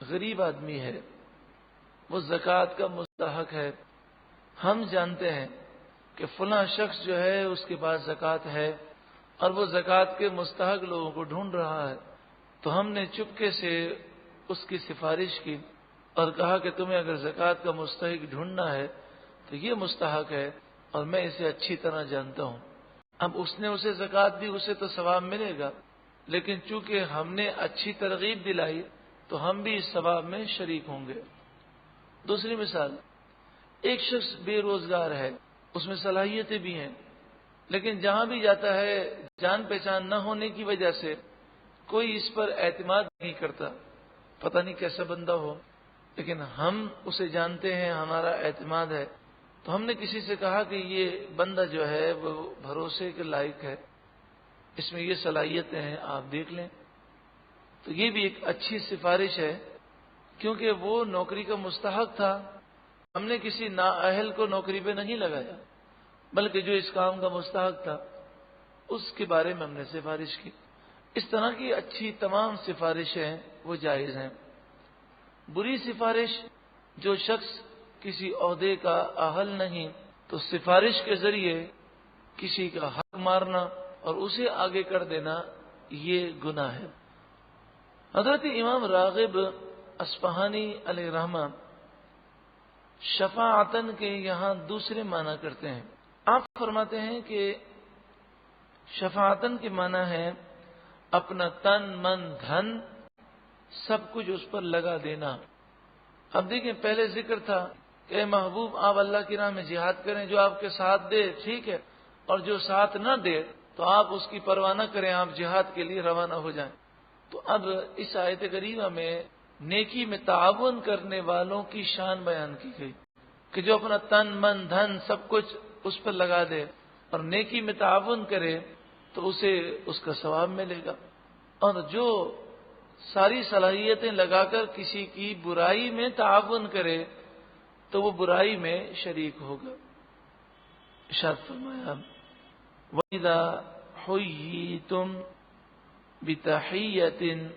Speaker 1: غریب آدمی ہے، وہ زکوٰۃ کا مستحق ہے، ہم جانتے ہیں کہ فلاں شخص جو ہے اس کے پاس زکوٰۃ ہے اور وہ زکوٰۃ کے مستحق لوگوں کو ڈھونڈ رہا ہے، تو ہم نے چپکے سے اس کی سفارش کی اور کہا کہ تمہیں اگر زکوٰۃ کا مستحق ڈھونڈنا ہے تو یہ مستحق ہے اور میں اسے اچھی طرح جانتا ہوں. اب اس نے اسے زکوٰۃ دی، اسے تو ثواب ملے گا، لیکن چونکہ ہم نے اچھی ترغیب دلائی تو ہم بھی اس ثواب میں شریک ہوں گے. دوسری مثال، ایک شخص بے روزگار ہے، اس میں صلاحیتیں بھی ہیں، لیکن جہاں بھی جاتا ہے جان پہچان نہ ہونے کی وجہ سے کوئی اس پر اعتماد نہیں کرتا. پتہ نہیں کیسا بندہ ہو، لیکن ہم اسے جانتے ہیں، ہمارا اعتماد ہے. تو ہم نے کسی سے کہا کہ یہ بندہ جو ہے وہ بھروسے کے لائق ہے، اس میں یہ صلاحیتیں ہیں، آپ دیکھ لیں. تو یہ بھی ایک اچھی سفارش ہے، کیونکہ وہ نوکری کا مستحق تھا. ہم نے کسی نااہل کو نوکری پہ نہیں لگایا، بلکہ جو اس کام کا مستحق تھا اس کے بارے میں ہم نے سفارش کی. اس طرح کی اچھی تمام سفارشیں وہ جائز ہیں. بری سفارش، جو شخص کسی عہدے کا اہل نہیں تو سفارش کے ذریعے کسی کا حق مارنا اور اسے آگے کر دینا یہ گناہ ہے. حضرت امام راغب اصفہانی علیہ رحمہ شفاعتن کے یہاں دوسرے معنی کرتے ہیں. آپ فرماتے ہیں کہ شفاعتن کے معنی ہے اپنا تن من دھن سب کچھ اس پر لگا دینا. اب دیکھیں، پہلے ذکر تھا کہ اے محبوب آپ اللہ کی راہ میں جہاد کریں، جو آپ کے ساتھ دے ٹھیک ہے، اور جو ساتھ نہ دے تو آپ اس کی پرواہ نہ کریں، آپ جہاد کے لیے روانہ ہو جائیں. تو اب اس آیت کریمہ میں نیکی میں تعاون کرنے والوں کی شان بیان کی گئی کہ جو اپنا تن من دھن سب کچھ اس پر لگا دے اور نیکی میں تعاون کرے تو اسے اس کا ثواب ملے گا، اور جو ساری صلاحیتیں لگا کر کسی کی برائی میں تعاون کرے تو وہ برائی میں شریک ہوگا. ارشاد فرمایا وَإِذَا حُيِّيتُمْ بِتَحِيَّةٍ.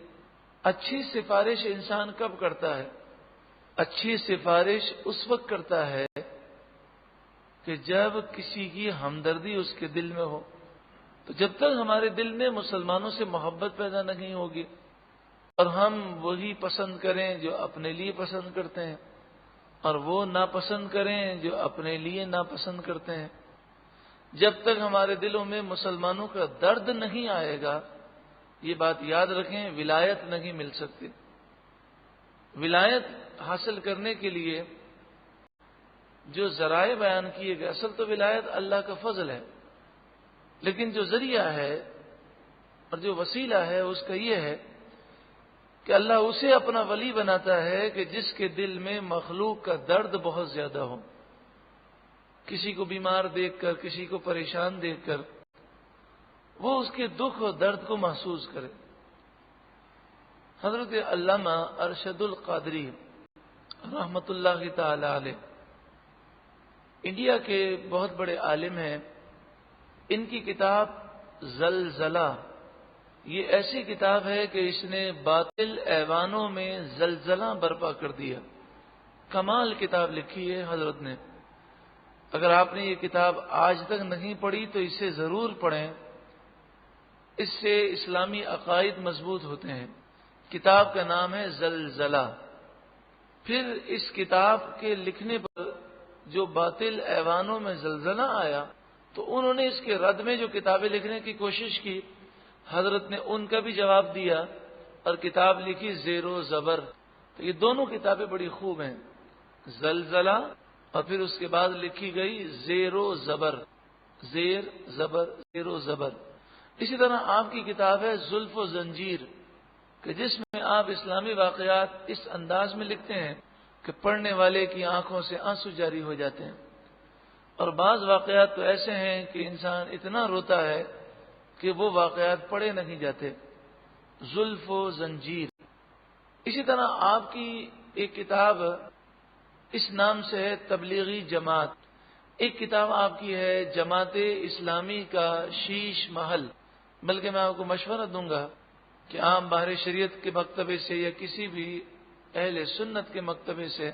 Speaker 1: اچھی سفارش انسان کب کرتا ہے؟ اچھی سفارش اس وقت کرتا ہے کہ جب کسی کی ہمدردی اس کے دل میں ہو. تو جب تک ہمارے دل میں مسلمانوں سے محبت پیدا نہیں ہوگی اور ہم وہی پسند کریں جو اپنے لیے پسند کرتے ہیں اور وہ ناپسند کریں جو اپنے لیے ناپسند کرتے ہیں، جب تک ہمارے دلوں میں مسلمانوں کا درد نہیں آئے گا، یہ بات یاد رکھیں، ولایت نہیں مل سکتی. ولایت حاصل کرنے کے لیے جو ذرائع بیان کیے گئے، اصل تو ولایت اللہ کا فضل ہے، لیکن جو ذریعہ ہے اور جو وسیلہ ہے اس کا یہ ہے کہ اللہ اسے اپنا ولی بناتا ہے کہ جس کے دل میں مخلوق کا درد بہت زیادہ ہو. کسی کو بیمار دیکھ کر، کسی کو پریشان دیکھ کر وہ اس کے دکھ اور درد کو محسوس کرے. حضرت علامہ ارشد القادری رحمت اللہ تعالی علیہ انڈیا کے بہت بڑے عالم ہیں. ان کی کتاب زلزلہ، یہ ایسی کتاب ہے کہ اس نے باطل ایوانوں میں زلزلہ برپا کر دیا. کمال کتاب لکھی ہے حضرت نے. اگر آپ نے یہ کتاب آج تک نہیں پڑھی تو اسے ضرور پڑھیں، اس سے اسلامی عقائد مضبوط ہوتے ہیں. کتاب کا نام ہے زلزلہ. پھر اس کتاب کے لکھنے پر جو باطل ایوانوں میں زلزلہ آیا تو انہوں نے اس کے رد میں جو کتابیں لکھنے کی کوشش کی، حضرت نے ان کا بھی جواب دیا اور کتاب لکھی زیر و زبر. تو یہ دونوں کتابیں بڑی خوب ہیں، زلزلہ اور پھر اس کے بعد لکھی گئی زیر و زبر، زیر زبر زیر و زبر. اسی طرح آپ کی کتاب ہے زلف و زنجیر، کہ جس میں آپ اسلامی واقعات اس انداز میں لکھتے ہیں کہ پڑھنے والے کی آنکھوں سے آنسو جاری ہو جاتے ہیں، اور بعض واقعات تو ایسے ہیں کہ انسان اتنا روتا ہے کہ وہ واقعات پڑھے نہیں جاتے. زلف و زنجیر. اسی طرح آپ کی ایک کتاب اس نام سے ہے تبلیغی جماعت. ایک کتاب آپ کی ہے جماعت اسلامی کا شیش محل. بلکہ میں آپ کو مشورہ دوں گا کہ عام باہر شریعت کے مکتبے سے یا کسی بھی اہل سنت کے مکتبے سے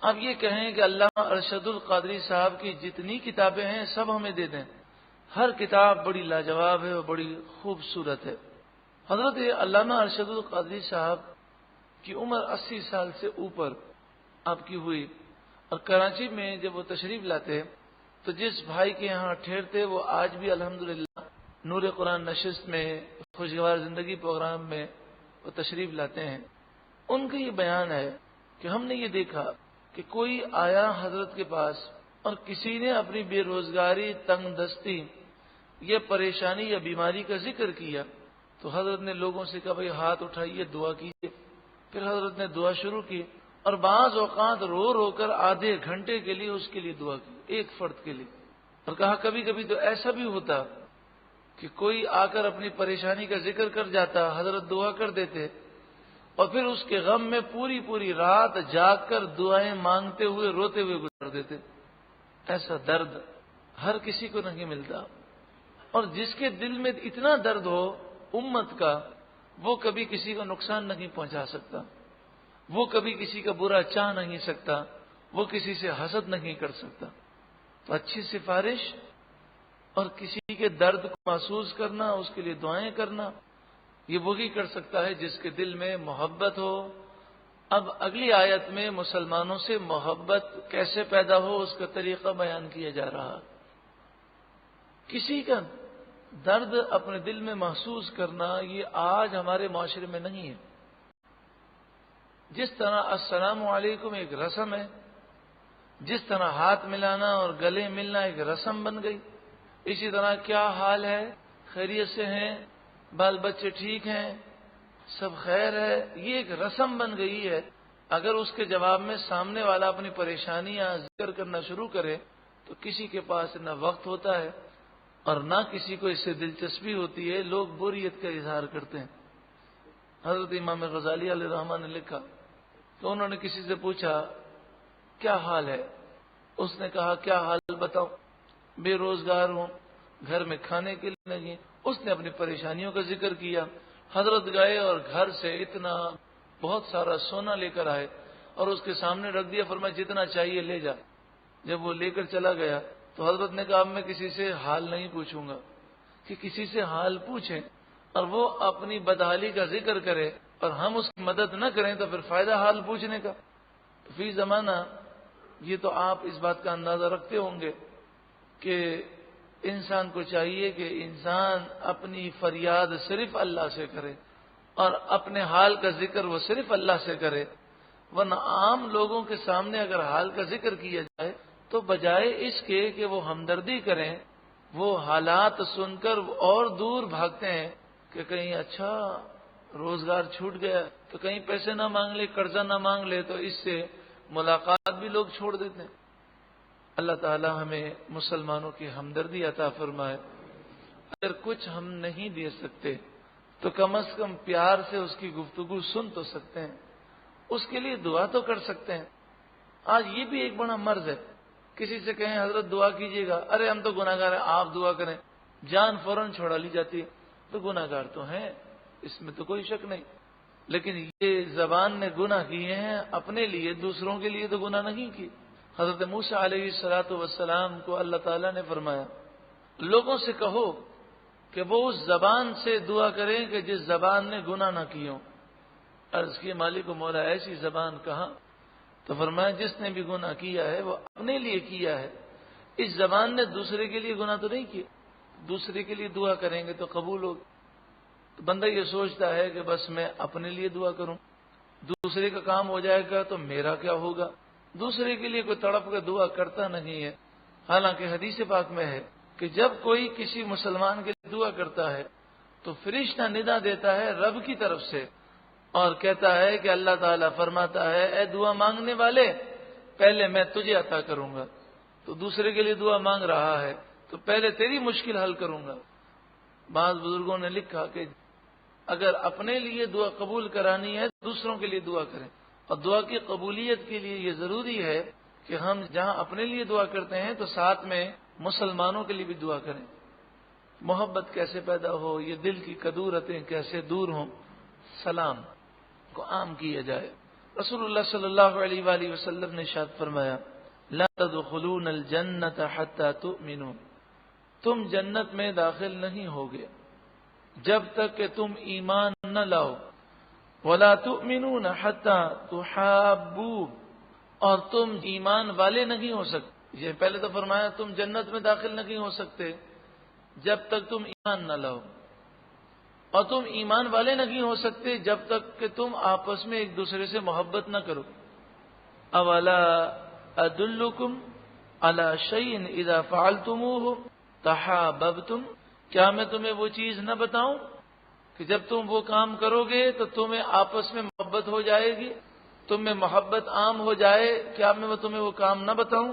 Speaker 1: آپ یہ کہیں کہ علامہ ارشد القادری صاحب کی جتنی کتابیں ہیں سب ہمیں دے دیں. ہر کتاب بڑی لاجواب ہے اور بڑی خوبصورت ہے. حضرت علامہ ارشد القادری صاحب کی عمر 80 سال سے اوپر، آپ کی ہوئی، اور کراچی میں جب وہ تشریف لاتے تو جس بھائی کے یہاں ٹھہرتے وہ آج بھی الحمدللہ نور قرآن نشست میں، خوشگوار زندگی پروگرام میں وہ تشریف لاتے ہیں۔ ان کا یہ بیان ہے کہ ہم نے یہ دیکھا کہ کوئی آیا حضرت کے پاس اور کسی نے اپنی بے روزگاری، تنگ دستی یا پریشانی یا بیماری کا ذکر کیا تو حضرت نے لوگوں سے کہا بھائی ہاتھ اٹھائیے، دعا کیجیے۔ پھر حضرت نے دعا شروع کی اور بعض اوقات رو رو کر آدھے گھنٹے کے لیے اس کے لیے دعا کی، ایک فرد کے لیے، اور کہا کبھی کبھی تو ایسا بھی ہوتا کہ کوئی آ کر اپنی پریشانی کا ذکر کر جاتا، حضرت دعا کر دیتے اور پھر اس کے غم میں پوری پوری رات جاگ کر دعائیں مانگتے ہوئے روتے ہوئے گزار دیتے۔ ایسا درد ہر کسی کو نہیں ملتا، اور جس کے دل میں اتنا درد ہو امت کا، وہ کبھی کسی کو نقصان نہیں پہنچا سکتا، وہ کبھی کسی کا برا چاہ نہیں سکتا، وہ کسی سے حسد نہیں کر سکتا۔ تو اچھی سفارش اور کسی کے درد کو محسوس کرنا، اس کے لیے دعائیں کرنا، یہ وہی کر سکتا ہے جس کے دل میں محبت ہو۔ اب اگلی آیت میں مسلمانوں سے محبت کیسے پیدا ہو اس کا طریقہ بیان کیا جا رہا۔ کسی کا درد اپنے دل میں محسوس کرنا یہ آج ہمارے معاشرے میں نہیں ہے۔ جس طرح السلام علیکم ایک رسم ہے، جس طرح ہاتھ ملانا اور گلے ملنا ایک رسم بن گئی، اسی طرح کیا حال ہے، خیریت سے ہیں، بال بچے ٹھیک ہیں، سب خیر ہے، یہ ایک رسم بن گئی ہے۔ اگر اس کے جواب میں سامنے والا اپنی پریشانیاں ذکر کرنا شروع کرے تو کسی کے پاس نہ وقت ہوتا ہے اور نہ کسی کو اس سے دلچسپی ہوتی ہے، لوگ بوریت کا اظہار کرتے ہیں۔ حضرت امام غزالی علیہ الرحمہ نے لکھا تو انہوں نے کسی سے پوچھا کیا حال ہے؟ اس نے کہا کیا حال بتاؤ، بے روزگار ہوں، گھر میں کھانے کے لیے نہیں۔ اس نے اپنی پریشانیوں کا ذکر کیا۔ حضرت گئے اور گھر سے اتنا بہت سارا سونا لے کر آئے اور اس کے سامنے رکھ دیا، فرمایا جتنا چاہیے لے جا۔ جب وہ لے کر چلا گیا تو حضرت نے کہا اب میں کسی سے حال نہیں پوچھوں گا، کہ کسی سے حال پوچھیں اور وہ اپنی بدحالی کا ذکر کرے اور ہم اس کی مدد نہ کریں تو پھر فائدہ حال پوچھنے کا۔ فی زمانہ یہ تو آپ اس بات کا اندازہ رکھتے ہوں گے کہ انسان کو چاہیے کہ انسان اپنی فریاد صرف اللہ سے کرے اور اپنے حال کا ذکر وہ صرف اللہ سے کرے، ورنہ عام لوگوں کے سامنے اگر حال کا ذکر کیا جائے تو بجائے اس کے کہ وہ ہمدردی کریں، وہ حالات سن کر اور دور بھاگتے ہیں کہ کہیں اچھا روزگار چھوٹ گیا تو کہیں پیسے نہ مانگ لے، قرضہ نہ مانگ لے، تو اس سے ملاقات بھی لوگ چھوڑ دیتے ہیں۔ اللہ تعالی ہمیں مسلمانوں کی ہمدردی عطا فرمائے۔ اگر کچھ ہم نہیں دے سکتے تو کم از کم پیار سے اس کی گفتگو سن تو سکتے ہیں، اس کے لیے دعا تو کر سکتے ہیں۔ آج یہ بھی ایک بڑا مرض ہے، کسی سے کہیں حضرت دعا کیجیے گا، ارے ہم تو گناہ گار ہیں آپ دعا کریں، جان فوراً چھوڑا لی جاتی ہے۔ تو گناہ گار تو ہیں، اس میں تو کوئی شک نہیں، لیکن یہ زبان نے گناہ کیے ہیں اپنے لیے، دوسروں کے لیے تو گناہ نہیں کی۔ حضرت موسیٰ علیہ الصلوۃ والسلام کو اللہ تعالیٰ نے فرمایا لوگوں سے کہو کہ وہ اس زبان سے دعا کریں کہ جس زبان نے گناہ نہ کی ہو۔ عرض کی مالک و مولا ایسی زبان کہاں؟ تو فرمایا جس نے بھی گناہ کیا ہے وہ اپنے لیے کیا ہے، اس زبان نے دوسرے کے لیے گناہ تو نہیں کیا۔ دوسرے کے لیے دعا کریں گے تو قبول ہوگی۔ تو بندہ یہ سوچتا ہے کہ بس میں اپنے لیے دعا کروں، دوسرے کا کام ہو جائے گا تو میرا کیا ہوگا؟ دوسرے کے لیے کوئی تڑپ کے دعا کرتا نہیں ہے۔ حالانکہ حدیث پاک میں ہے کہ جب کوئی کسی مسلمان کے لیے دعا کرتا ہے تو فرشتہ ندا دیتا ہے رب کی طرف سے اور کہتا ہے کہ اللہ تعالیٰ فرماتا ہے اے دعا مانگنے والے پہلے میں تجھے عطا کروں گا، تو دوسرے کے لیے دعا مانگ رہا ہے تو پہلے تیری مشکل حل کروں گا۔ بعض بزرگوں نے لکھا کہ اگر اپنے لیے دعا قبول کرانی ہے دوسروں کے لیے دعا کریں، اور دعا کی قبولیت کے لیے یہ ضروری ہے کہ ہم جہاں اپنے لیے دعا کرتے ہیں تو ساتھ میں مسلمانوں کے لیے بھی دعا کریں۔ محبت کیسے پیدا ہو، یہ دل کی کدورتیں کیسے دور ہوں، سلام کو عام کیا جائے۔ رسول اللہ صلی اللہ علیہ وآلہ وسلم نے ارشاد فرمایا لا تدخلون الجنت حتی تؤمنوا، تم جنت میں داخل نہیں ہوگے جب تک کہ تم ایمان نہ لاؤ، ولا تؤمنون حتی تحابوا، اور تم ایمان والے نہیں ہو سکتے، یہ پہلے تو فرمایا تم جنت میں داخل نہیں ہو سکتے جب تک تم ایمان نہ لاؤ، اور تم ایمان والے نہیں ہو سکتے جب تک کہ تم آپس میں ایک دوسرے سے محبت نہ کرو۔ اولا ادلکم علی شیء اذا فعلتموہ تحاببتم، کیا میں تمہیں وہ چیز نہ بتاؤں کہ جب تم وہ کام کرو گے تو تمہیں آپس میں محبت ہو جائے گی، تم میں محبت عام ہو جائے، کیا میں تمہیں وہ کام نہ بتاؤں؟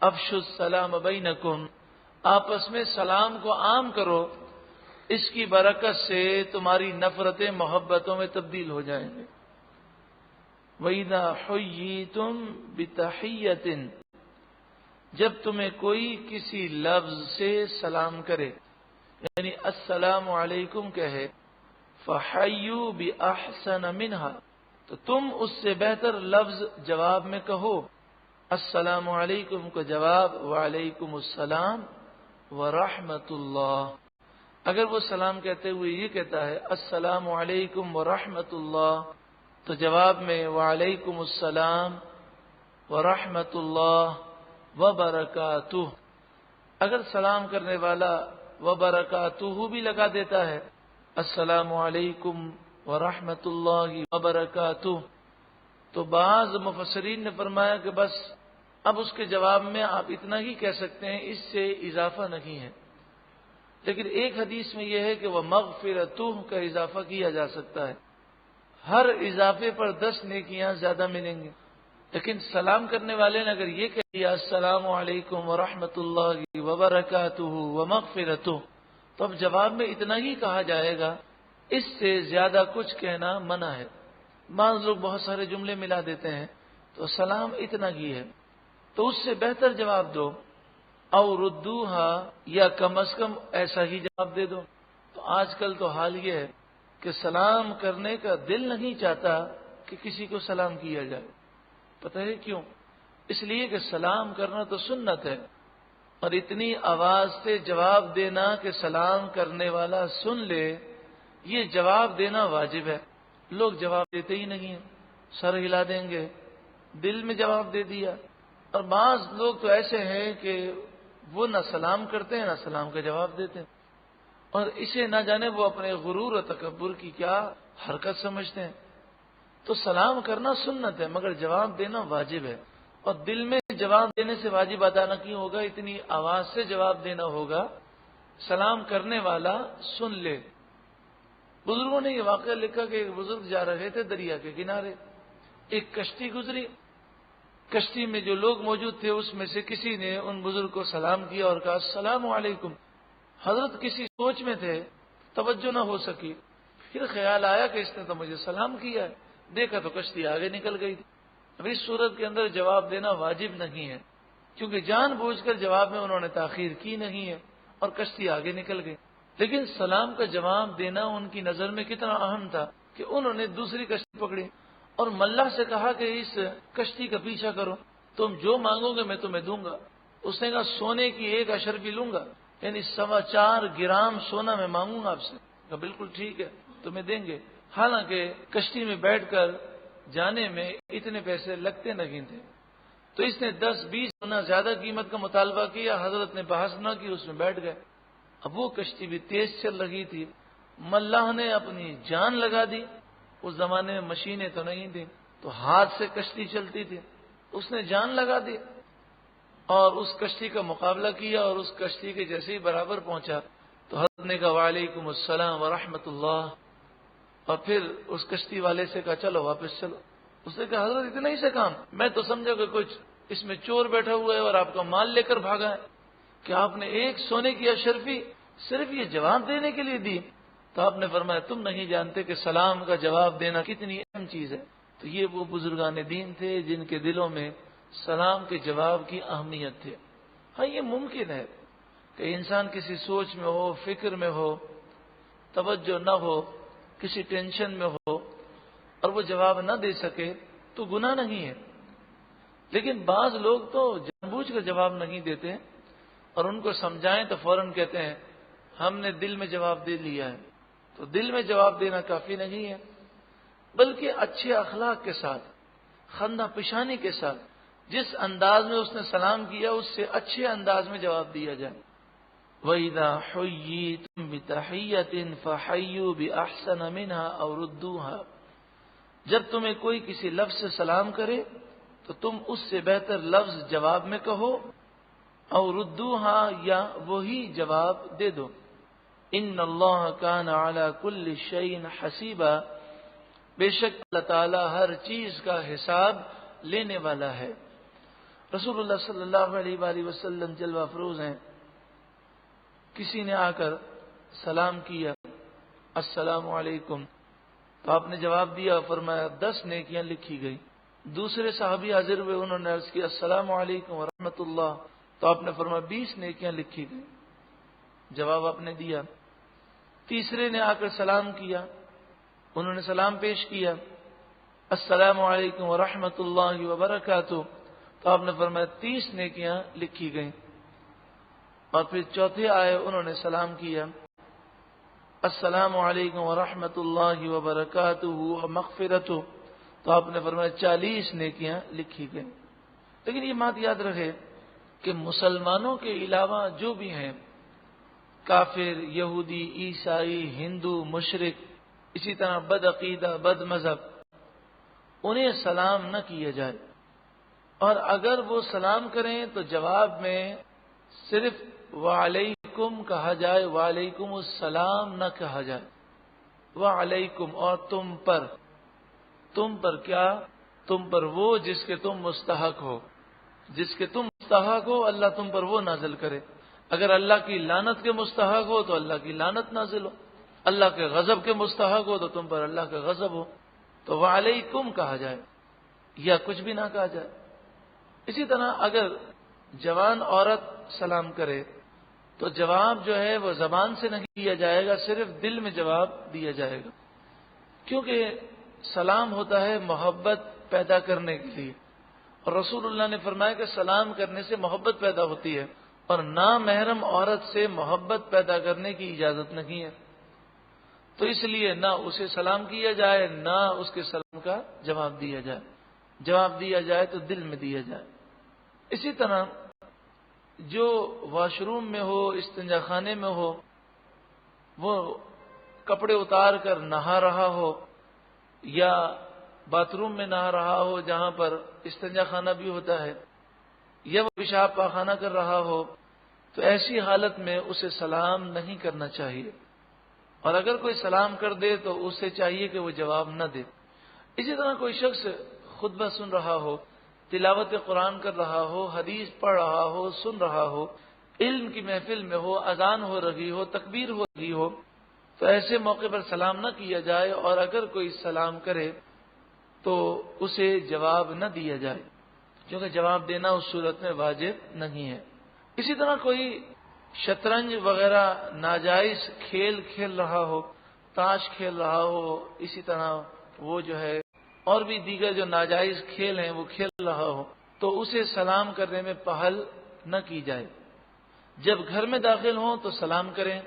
Speaker 1: افشوا السلام بینکم، آپس میں سلام کو عام کرو، اس کی برکت سے تمہاری نفرتیں محبتوں میں تبدیل ہو جائیں گے۔ وَإِذَا حُيِّيتُم بِتَحِيَّةٍ، جب تمہیں کوئی کسی لفظ سے سلام کرے، یعنی السلام علیکم کہے، فَحَيُّوا بِأَحْسَنَ مِنْهَا، تو تم اس سے بہتر لفظ جواب میں کہو۔ السلام علیکم کا جواب وعلیکم السلام ورحمۃ اللہ۔ اگر وہ سلام کہتے ہوئے یہ کہتا ہے السلام علیکم ورحمۃ اللہ، تو جواب میں وعلیکم السلام ورحمۃ اللہ وبرکاتہ۔ اگر سلام کرنے والا وبرکاتہ بھی لگا دیتا ہے، السلام علیکم ورحمۃ اللہ وبرکاتہ، تو بعض مفسرین نے فرمایا کہ بس اب اس کے جواب میں آپ اتنا ہی کہہ سکتے ہیں، اس سے اضافہ نہیں ہے۔ لیکن ایک حدیث میں یہ ہے کہ وہ مغفرتہ کا اضافہ کیا جا سکتا ہے، ہر اضافے پر 10 نیکیاں زیادہ ملیں گی۔ لیکن سلام کرنے والے نے اگر یہ کہہ دیا السلام علیکم ورحمۃ اللہ وبرکاتہ ومغفرتہ، تو اب جواب میں اتنا ہی کہا جائے گا، اس سے زیادہ کچھ کہنا منع ہے۔ بعض لوگ بہت سارے جملے ملا دیتے ہیں، تو سلام اتنا ہی ہے، تو اس سے بہتر جواب دو، او ردوہا، یا کم از کم ایسا ہی جواب دے دو۔ تو آج کل تو حال یہ ہے کہ سلام کرنے کا دل نہیں چاہتا کہ کسی کو سلام کیا جائے۔ پتہ ہے کیوں؟ اس لیے کہ سلام کرنا تو سنت ہے، اور اتنی آواز سے جواب دینا کہ سلام کرنے والا سن لے، یہ جواب دینا واجب ہے۔ لوگ جواب دیتے ہی نہیں ہیں، سر ہلا دیں گے، دل میں جواب دے دیا۔ اور بعض لوگ تو ایسے ہیں کہ وہ نہ سلام کرتے ہیں نہ سلام کا جواب دیتے ہیں، اور اسے نہ جانے وہ اپنے غرور و تکبر کی کیا حرکت سمجھتے ہیں۔ تو سلام کرنا سنت ہے، مگر جواب دینا واجب ہے، اور دل میں جواب دینے سے واجب ادا نہ کیوں ہوگا، اتنی آواز سے جواب دینا ہوگا سلام کرنے والا سن لے۔ بزرگوں نے یہ واقعہ لکھا کہ ایک بزرگ جا رہے تھے دریا کے کنارے، ایک کشتی گزری، کشتی میں جو لوگ موجود تھے اس میں سے کسی نے ان بزرگ کو سلام کیا اور کہا السلام علیکم۔ حضرت کسی سوچ میں تھے، توجہ نہ ہو سکی، پھر خیال آیا کہ اس نے تو مجھے سلام کیا ہے، دیکھا تو کشتی آگے نکل گئی۔ اب اس صورت کے اندر جواب دینا واجب نہیں ہے، کیونکہ جان بوجھ کر جواب میں انہوں نے تاخیر کی نہیں ہے اور کشتی آگے نکل گئی۔ لیکن سلام کا جواب دینا ان کی نظر میں کتنا اہم تھا کہ انہوں نے دوسری کشتی پکڑی اور ملح سے کہا کہ اس کشتی کا پیچھا کرو، تم جو مانگو گے میں تمہیں دوں گا۔ اس نے کہا سونے کی 1 اشرفی لوں گا، یعنی 4.25 گرام سونا میں مانگوں گا آپ سے۔ کہا بالکل ٹھیک ہے، تمہیں دیں گے۔ حالانکہ کشتی میں بیٹھ کر جانے میں اتنے پیسے لگتے نہیں تھے، تو اس نے 10-20 گنا زیادہ قیمت کا مطالبہ کیا۔ حضرت نے بحث نہ کی، اس میں بیٹھ گئے۔ اب وہ کشتی بھی تیز چل رہی تھی، ملاح نے اپنی جان لگا دی۔ اس زمانے میں مشینیں تو نہیں تھیں، تو ہاتھ سے کشتی چلتی تھی، اس نے جان لگا دی اور اس کشتی کا مقابلہ کیا، اور اس کشتی کے جیسے ہی برابر پہنچا تو حضرت نے کہا وعلیکم السلام ورحمۃ اللہ، اور پھر اس کشتی والے سے کہا چلو واپس چلو۔ اس نے کہا حضرت اتنا ہی سے کام، میں تو سمجھا کہ کچھ اس میں چور بیٹھا ہوا ہے اور آپ کا مال لے کر بھاگا ہے، کہ آپ نے 1 سونے کی اشرفی صرف یہ جواب دینے کے لیے دی۔ تو آپ نے فرمایا تم نہیں جانتے کہ سلام کا جواب دینا کتنی اہم چیز ہے۔ تو یہ وہ بزرگان دین تھے جن کے دلوں میں سلام کے جواب کی اہمیت تھی۔ ہاں یہ ممکن ہے کہ انسان کسی سوچ میں ہو، فکر میں ہو، توجہ نہ ہو، کسی ٹینشن میں ہو اور وہ جواب نہ دے سکے تو گناہ نہیں ہے، لیکن بعض لوگ تو جان بوجھ کر جواب نہیں دیتے اور ان کو سمجھائیں تو فوراً کہتے ہیں ہم نے دل میں جواب دے لیا ہے۔ تو دل میں جواب دینا کافی نہیں ہے، بلکہ اچھے اخلاق کے ساتھ، خندہ پیشانی کے ساتھ جس انداز میں اس نے سلام کیا اس سے اچھے انداز میں جواب دیا جائے. وَإِذَا حُيِّيتُم بِتَحِيَّةٍ فَحَيُّوا بِأَحْسَنَ مِنْهَا أَوْ رُدُّوهَا. جب تمہیں کوئی کسی لفظ سے سلام کرے تو تم اس سے بہتر لفظ جواب میں کہو، او ردوہا یا وہی جواب دے دو. ان اللہ کان علی کل شیء حسیبا. بے شک اللہ تعالی ہر چیز کا حساب لینے والا ہے. رسول اللہ صلی اللہ علیہ وآلہ وسلم جلوہ افروز ہیں. کسی نے آ کر سلام کیا، السلام علیکم، تو آپ نے جواب دیا، فرمایا 10 نیکیاں لکھی گئی. دوسرے صحابی حاضر ہوئے، انہوں نے عرض کیا السلام علیکم ورحمۃ اللہ، تو آپ نے فرمایا 20 نیکیاں لکھی گئی. جواب آپ نے دیا. تیسرے نے آ کر سلام کیا، انہوں نے سلام پیش کیا، السلام علیکم ورحمۃ اللہ وبرکاتہ، تو آپ نے فرمایا 30 نیکیاں لکھی گئیں. اور پھر چوتھے آئے، انہوں نے سلام کیا، السلام علیکم ورحمۃ اللہ وبرکاتہ ومغفرتہ، تو آپ نے فرمایا 40 نیکیاں لکھی گئیں. لیکن یہ بات یاد رکھے کہ مسلمانوں کے علاوہ جو بھی ہیں، کافر، یہودی، عیسائی، ہندو، مشرک، اسی طرح بد عقیدہ، بد مذہب، انہیں سلام نہ کیا جائے. اور اگر وہ سلام کریں تو جواب میں صرف وعلیکم کہا جائے، وعلیکم السلام نہ کہا جائے. وعلیکم اور تم پر. تم پر کیا؟ تم پر وہ جس کے تم مستحق ہو. جس کے تم مستحق ہو اللہ تم پر وہ نازل کرے. اگر اللہ کی لعنت کے مستحق ہو تو اللہ کی لعنت نازل ہو. اللہ کے غضب کے مستحق ہو تو تم پر اللہ کا غضب ہو. تو وعلیکم کہا جائے یا کچھ بھی نہ کہا جائے. اسی طرح اگر جوان عورت سلام کرے تو جواب جو ہے وہ زبان سے نہیں دیا جائے گا، صرف دل میں جواب دیا جائے گا. کیونکہ سلام ہوتا ہے محبت پیدا کرنے کے لیے، اور رسول اللہ نے فرمایا کہ سلام کرنے سے محبت پیدا ہوتی ہے، اور نامحرم عورت سے محبت پیدا کرنے کی اجازت نہیں ہے. تو اس لیے نہ اسے سلام کیا جائے نہ اس کے سلام کا جواب دیا جائے. جواب دیا جائے تو دل میں دیا جائے. اسی طرح جو واش روم میں ہو، استنجا خانے میں ہو، وہ کپڑے اتار کر نہا رہا ہو یا باتھ روم میں نہا رہا ہو جہاں پر استنجا خانہ بھی ہوتا ہے، یا وہ پیشاب پاخانہ کر رہا ہو، تو ایسی حالت میں اسے سلام نہیں کرنا چاہیے. اور اگر کوئی سلام کر دے تو اسے چاہیے کہ وہ جواب نہ دے. اسی طرح کوئی شخص خطبہ سن رہا ہو، تلاوت قرآن کر رہا ہو، حدیث پڑھ رہا ہو، سن رہا ہو، علم کی محفل میں ہو، اذان ہو رہی ہو، تکبیر ہو رہی ہو، تو ایسے موقع پر سلام نہ کیا جائے. اور اگر کوئی سلام کرے تو اسے جواب نہ دیا جائے، کیونکہ جواب دینا اس صورت میں واجب نہیں ہے. اسی طرح کوئی شطرنج وغیرہ ناجائز کھیل کھیل رہا ہو، تاش کھیل رہا ہو، اسی طرح وہ جو ہے اور بھی دیگر جو ناجائز کھیل ہیں وہ کھیل رہا ہو، تو اسے سلام کرنے میں پہل نہ کی جائے. جب گھر میں داخل ہوں تو سلام کریں،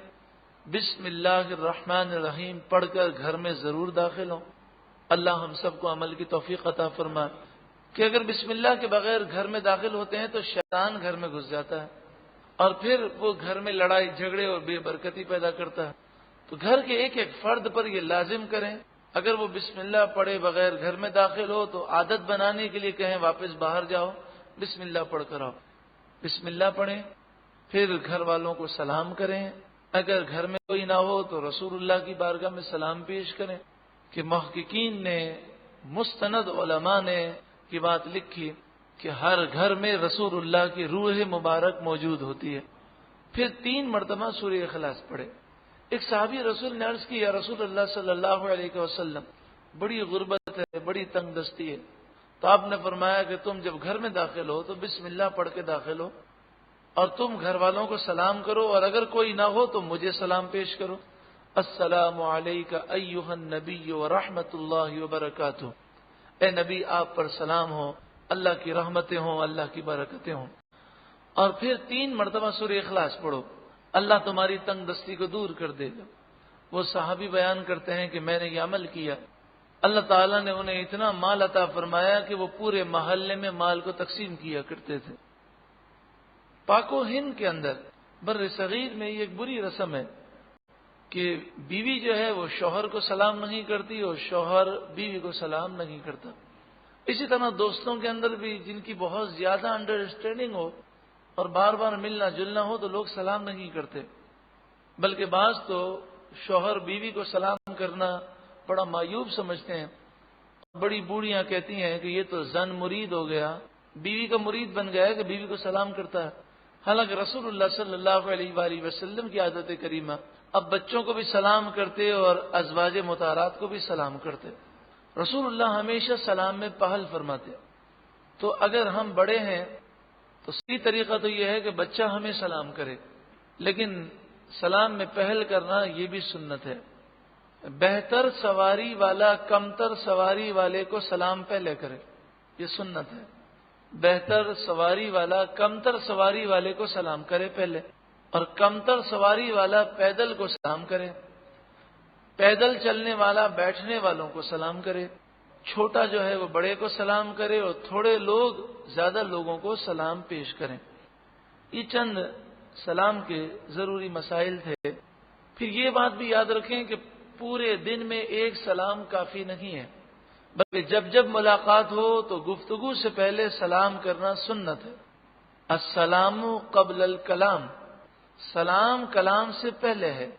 Speaker 1: بسم اللہ الرحمن الرحیم پڑھ کر گھر میں ضرور داخل ہوں. اللہ ہم سب کو عمل کی توفیق عطا فرمائے کہ اگر بسم اللہ کے بغیر گھر میں داخل ہوتے ہیں تو شیطان گھر میں گھس جاتا ہے اور پھر وہ گھر میں لڑائی جھگڑے اور بے برکتی پیدا کرتا ہے. تو گھر کے ایک ایک فرد پر یہ لازم کریں، اگر وہ بسم اللہ پڑھے بغیر گھر میں داخل ہو تو عادت بنانے کے لیے کہیں واپس باہر جاؤ، بسم اللہ پڑھ کر آؤ. بسم اللہ پڑھیں، پھر گھر والوں کو سلام کریں. اگر گھر میں کوئی نہ ہو تو رسول اللہ کی بارگاہ میں سلام پیش کریں کہ محققین نے، مستند علماء نے کی بات لکھی کہ ہر گھر میں رسول اللہ کی روح مبارک موجود ہوتی ہے. پھر 3 مرتبہ سورہ اخلاص پڑھے. ایک صحابی رسول نے عرض کی، یا رسول اللہ صلی اللہ علیہ وسلم بڑی غربت ہے، بڑی تنگ دستی ہے. تو آپ نے فرمایا کہ تم جب گھر میں داخل ہو تو بسم اللہ پڑھ کے داخل ہو اور تم گھر والوں کو سلام کرو، اور اگر کوئی نہ ہو تو مجھے سلام پیش کرو. السلام علیکہ ایھا النبی ورحمۃ اللہ وبرکاتہ. اے نبی آپ پر سلام ہو، اللہ کی رحمتیں ہوں، اللہ کی برکتیں ہوں. اور پھر 3 مرتبہ سورہ اخلاص پڑھو، اللہ تمہاری تنگ دستی کو دور کر دے گا. وہ صحابی بیان کرتے ہیں کہ میں نے یہ عمل کیا، اللہ تعالیٰ نے انہیں اتنا مال عطا فرمایا کہ وہ پورے محلے میں مال کو تقسیم کیا کرتے تھے۔ پاک و ہند کے اندر بر صغیر میں یہ ایک بری رسم ہے کہ بیوی جو ہے وہ شوہر کو سلام نہیں کرتی اور شوہر بیوی کو سلام نہیں کرتا۔ اسی طرح دوستوں کے اندر بھی جن کی بہت زیادہ انڈرسٹینڈنگ ہو اور بار بار ملنا جلنا ہو تو لوگ سلام نہیں کرتے، بلکہ بعض تو شوہر بیوی کو سلام کرنا بڑا معیوب سمجھتے ہیں۔ بڑی بوڑھیاں کہتی ہیں کہ یہ تو زن مرید ہو گیا، بیوی کا مرید بن گیا ہے کہ بیوی کو سلام کرتا ہے، حالانکہ رسول اللہ صلی اللہ علیہ وآلہ وسلم کی عادت کریمہ اب بچوں کو بھی سلام کرتے اور ازواج مطہرات کو بھی سلام کرتے۔ رسول اللہ ہمیشہ سلام میں پہل فرماتے۔ تو اگر ہم بڑے ہیں تو صحیح طریقہ تو یہ ہے کہ بچہ ہمیں سلام کرے، لیکن سلام میں پہل کرنا یہ بھی سنت ہے۔ بہتر سواری والا کمتر سواری والے کو سلام پہلے کرے، یہ سنت ہے۔ بہتر سواری والا کمتر سواری والے کو سلام کرے پہلے، اور کمتر سواری والا پیدل کو سلام کرے، پیدل چلنے والا بیٹھنے والوں کو سلام کرے، چھوٹا جو ہے وہ بڑے کو سلام کرے، اور تھوڑے لوگ زیادہ لوگوں کو سلام پیش کریں۔ یہ چند سلام کے ضروری مسائل تھے۔ پھر یہ بات بھی یاد رکھیں کہ پورے دن میں ایک سلام کافی نہیں ہے، بلکہ جب جب ملاقات ہو تو گفتگو سے پہلے سلام کرنا سنت ہے۔ السلام قبل الکلام، سلام کلام سے پہلے ہے۔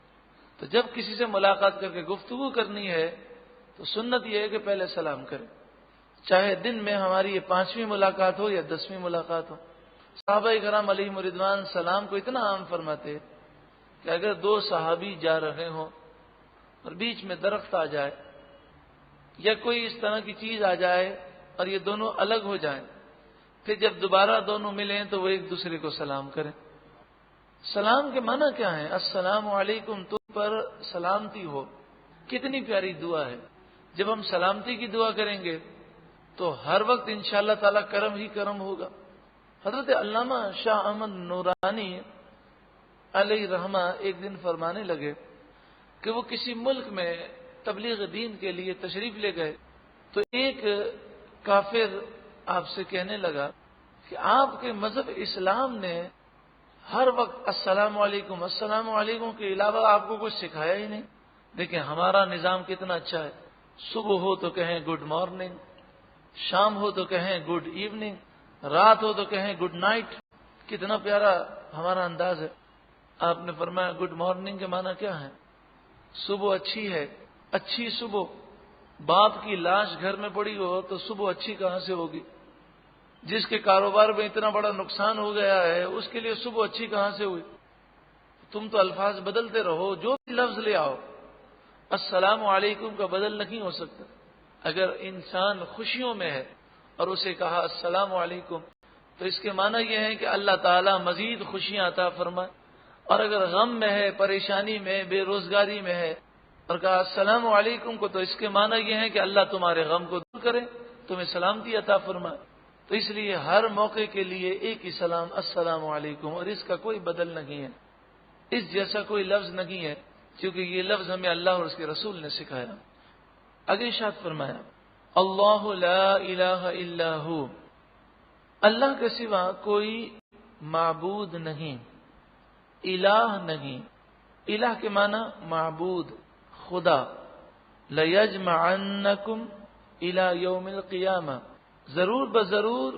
Speaker 1: تو جب کسی سے ملاقات کر کے گفتگو کرنی ہے تو سنت یہ ہے کہ پہلے سلام کریں، چاہے دن میں ہماری یہ 5ویں ملاقات ہو یا 10ویں ملاقات ہو۔ صحابہ کرام علیہم رضوان سلام کو اتنا عام فرماتے کہ اگر 2 صحابی جا رہے ہوں اور بیچ میں درخت آ جائے یا کوئی اس طرح کی چیز آ جائے اور یہ دونوں الگ ہو جائیں، پھر جب دوبارہ دونوں ملیں تو وہ ایک دوسرے کو سلام کریں۔ سلام کے معنی کیا ہے؟ السلام علیکم، تم پر سلامتی ہو۔ کتنی پیاری دعا ہے۔ جب ہم سلامتی کی دعا کریں گے تو ہر وقت انشاءاللہ تعالی کرم ہی کرم ہوگا۔ حضرت علامہ شاہ احمد نورانی علیہ رحمہ ایک دن فرمانے لگے کہ وہ کسی ملک میں تبلیغ دین کے لیے تشریف لے گئے تو ایک کافر آپ سے کہنے لگا کہ آپ کے مذہب اسلام نے ہر وقت السلام علیکم کے علاوہ آپ کو کچھ سکھایا ہی نہیں۔ دیکھیں ہمارا نظام کتنا اچھا ہے، صبح ہو تو کہیں گڈ مارننگ، شام ہو تو کہیں گڈ ایوننگ، رات ہو تو کہیں گڈ نائٹ۔ کتنا پیارا ہمارا انداز ہے۔ آپ نے فرمایا گڈ مارننگ کے معنی کیا ہے؟ صبح اچھی ہے، اچھی صبح۔ باپ کی لاش گھر میں پڑی ہو تو صبح اچھی کہاں سے ہوگی؟ جس کے کاروبار میں اتنا بڑا نقصان ہو گیا ہے اس کے لیے صبح اچھی کہاں سے ہوئی؟ تم تو الفاظ بدلتے رہو، جو بھی لفظ لے آؤ، السلام علیکم کا بدل نہیں ہو سکتا۔ اگر انسان خوشیوں میں ہے اور اسے کہا السلام علیکم تو اس کے معنی یہ ہے کہ اللہ تعالیٰ مزید خوشیاں عطا فرمائے، اور اگر غم میں ہے، پریشانی میں، بے روزگاری میں ہے اور کہا السلام علیکم کو تو اس کے معنی یہ ہے کہ اللہ تمہارے غم کو دور کرے، تمہیں سلامتی عطا فرمائے۔ تو اس لیے ہر موقع کے لیے ایک ہی سلام السلام علیکم، اور اس کا کوئی بدل نہیں ہے، اس جیسا کوئی لفظ نہیں ہے، کیونکہ یہ لفظ ہمیں اللہ اور اس کے رسول نے سکھایا۔ آگے ارشاد فرمایا اللہ لا الہ الا ہو، اللہ کے سوا کوئی معبود نہیں، الہ نہیں۔ الہ کے معنی معبود، خدا۔ لَيَجْمَعَنَّكُمْ إِلَى يَوْمِ الْقِيَامَةِ، ضرور بضرور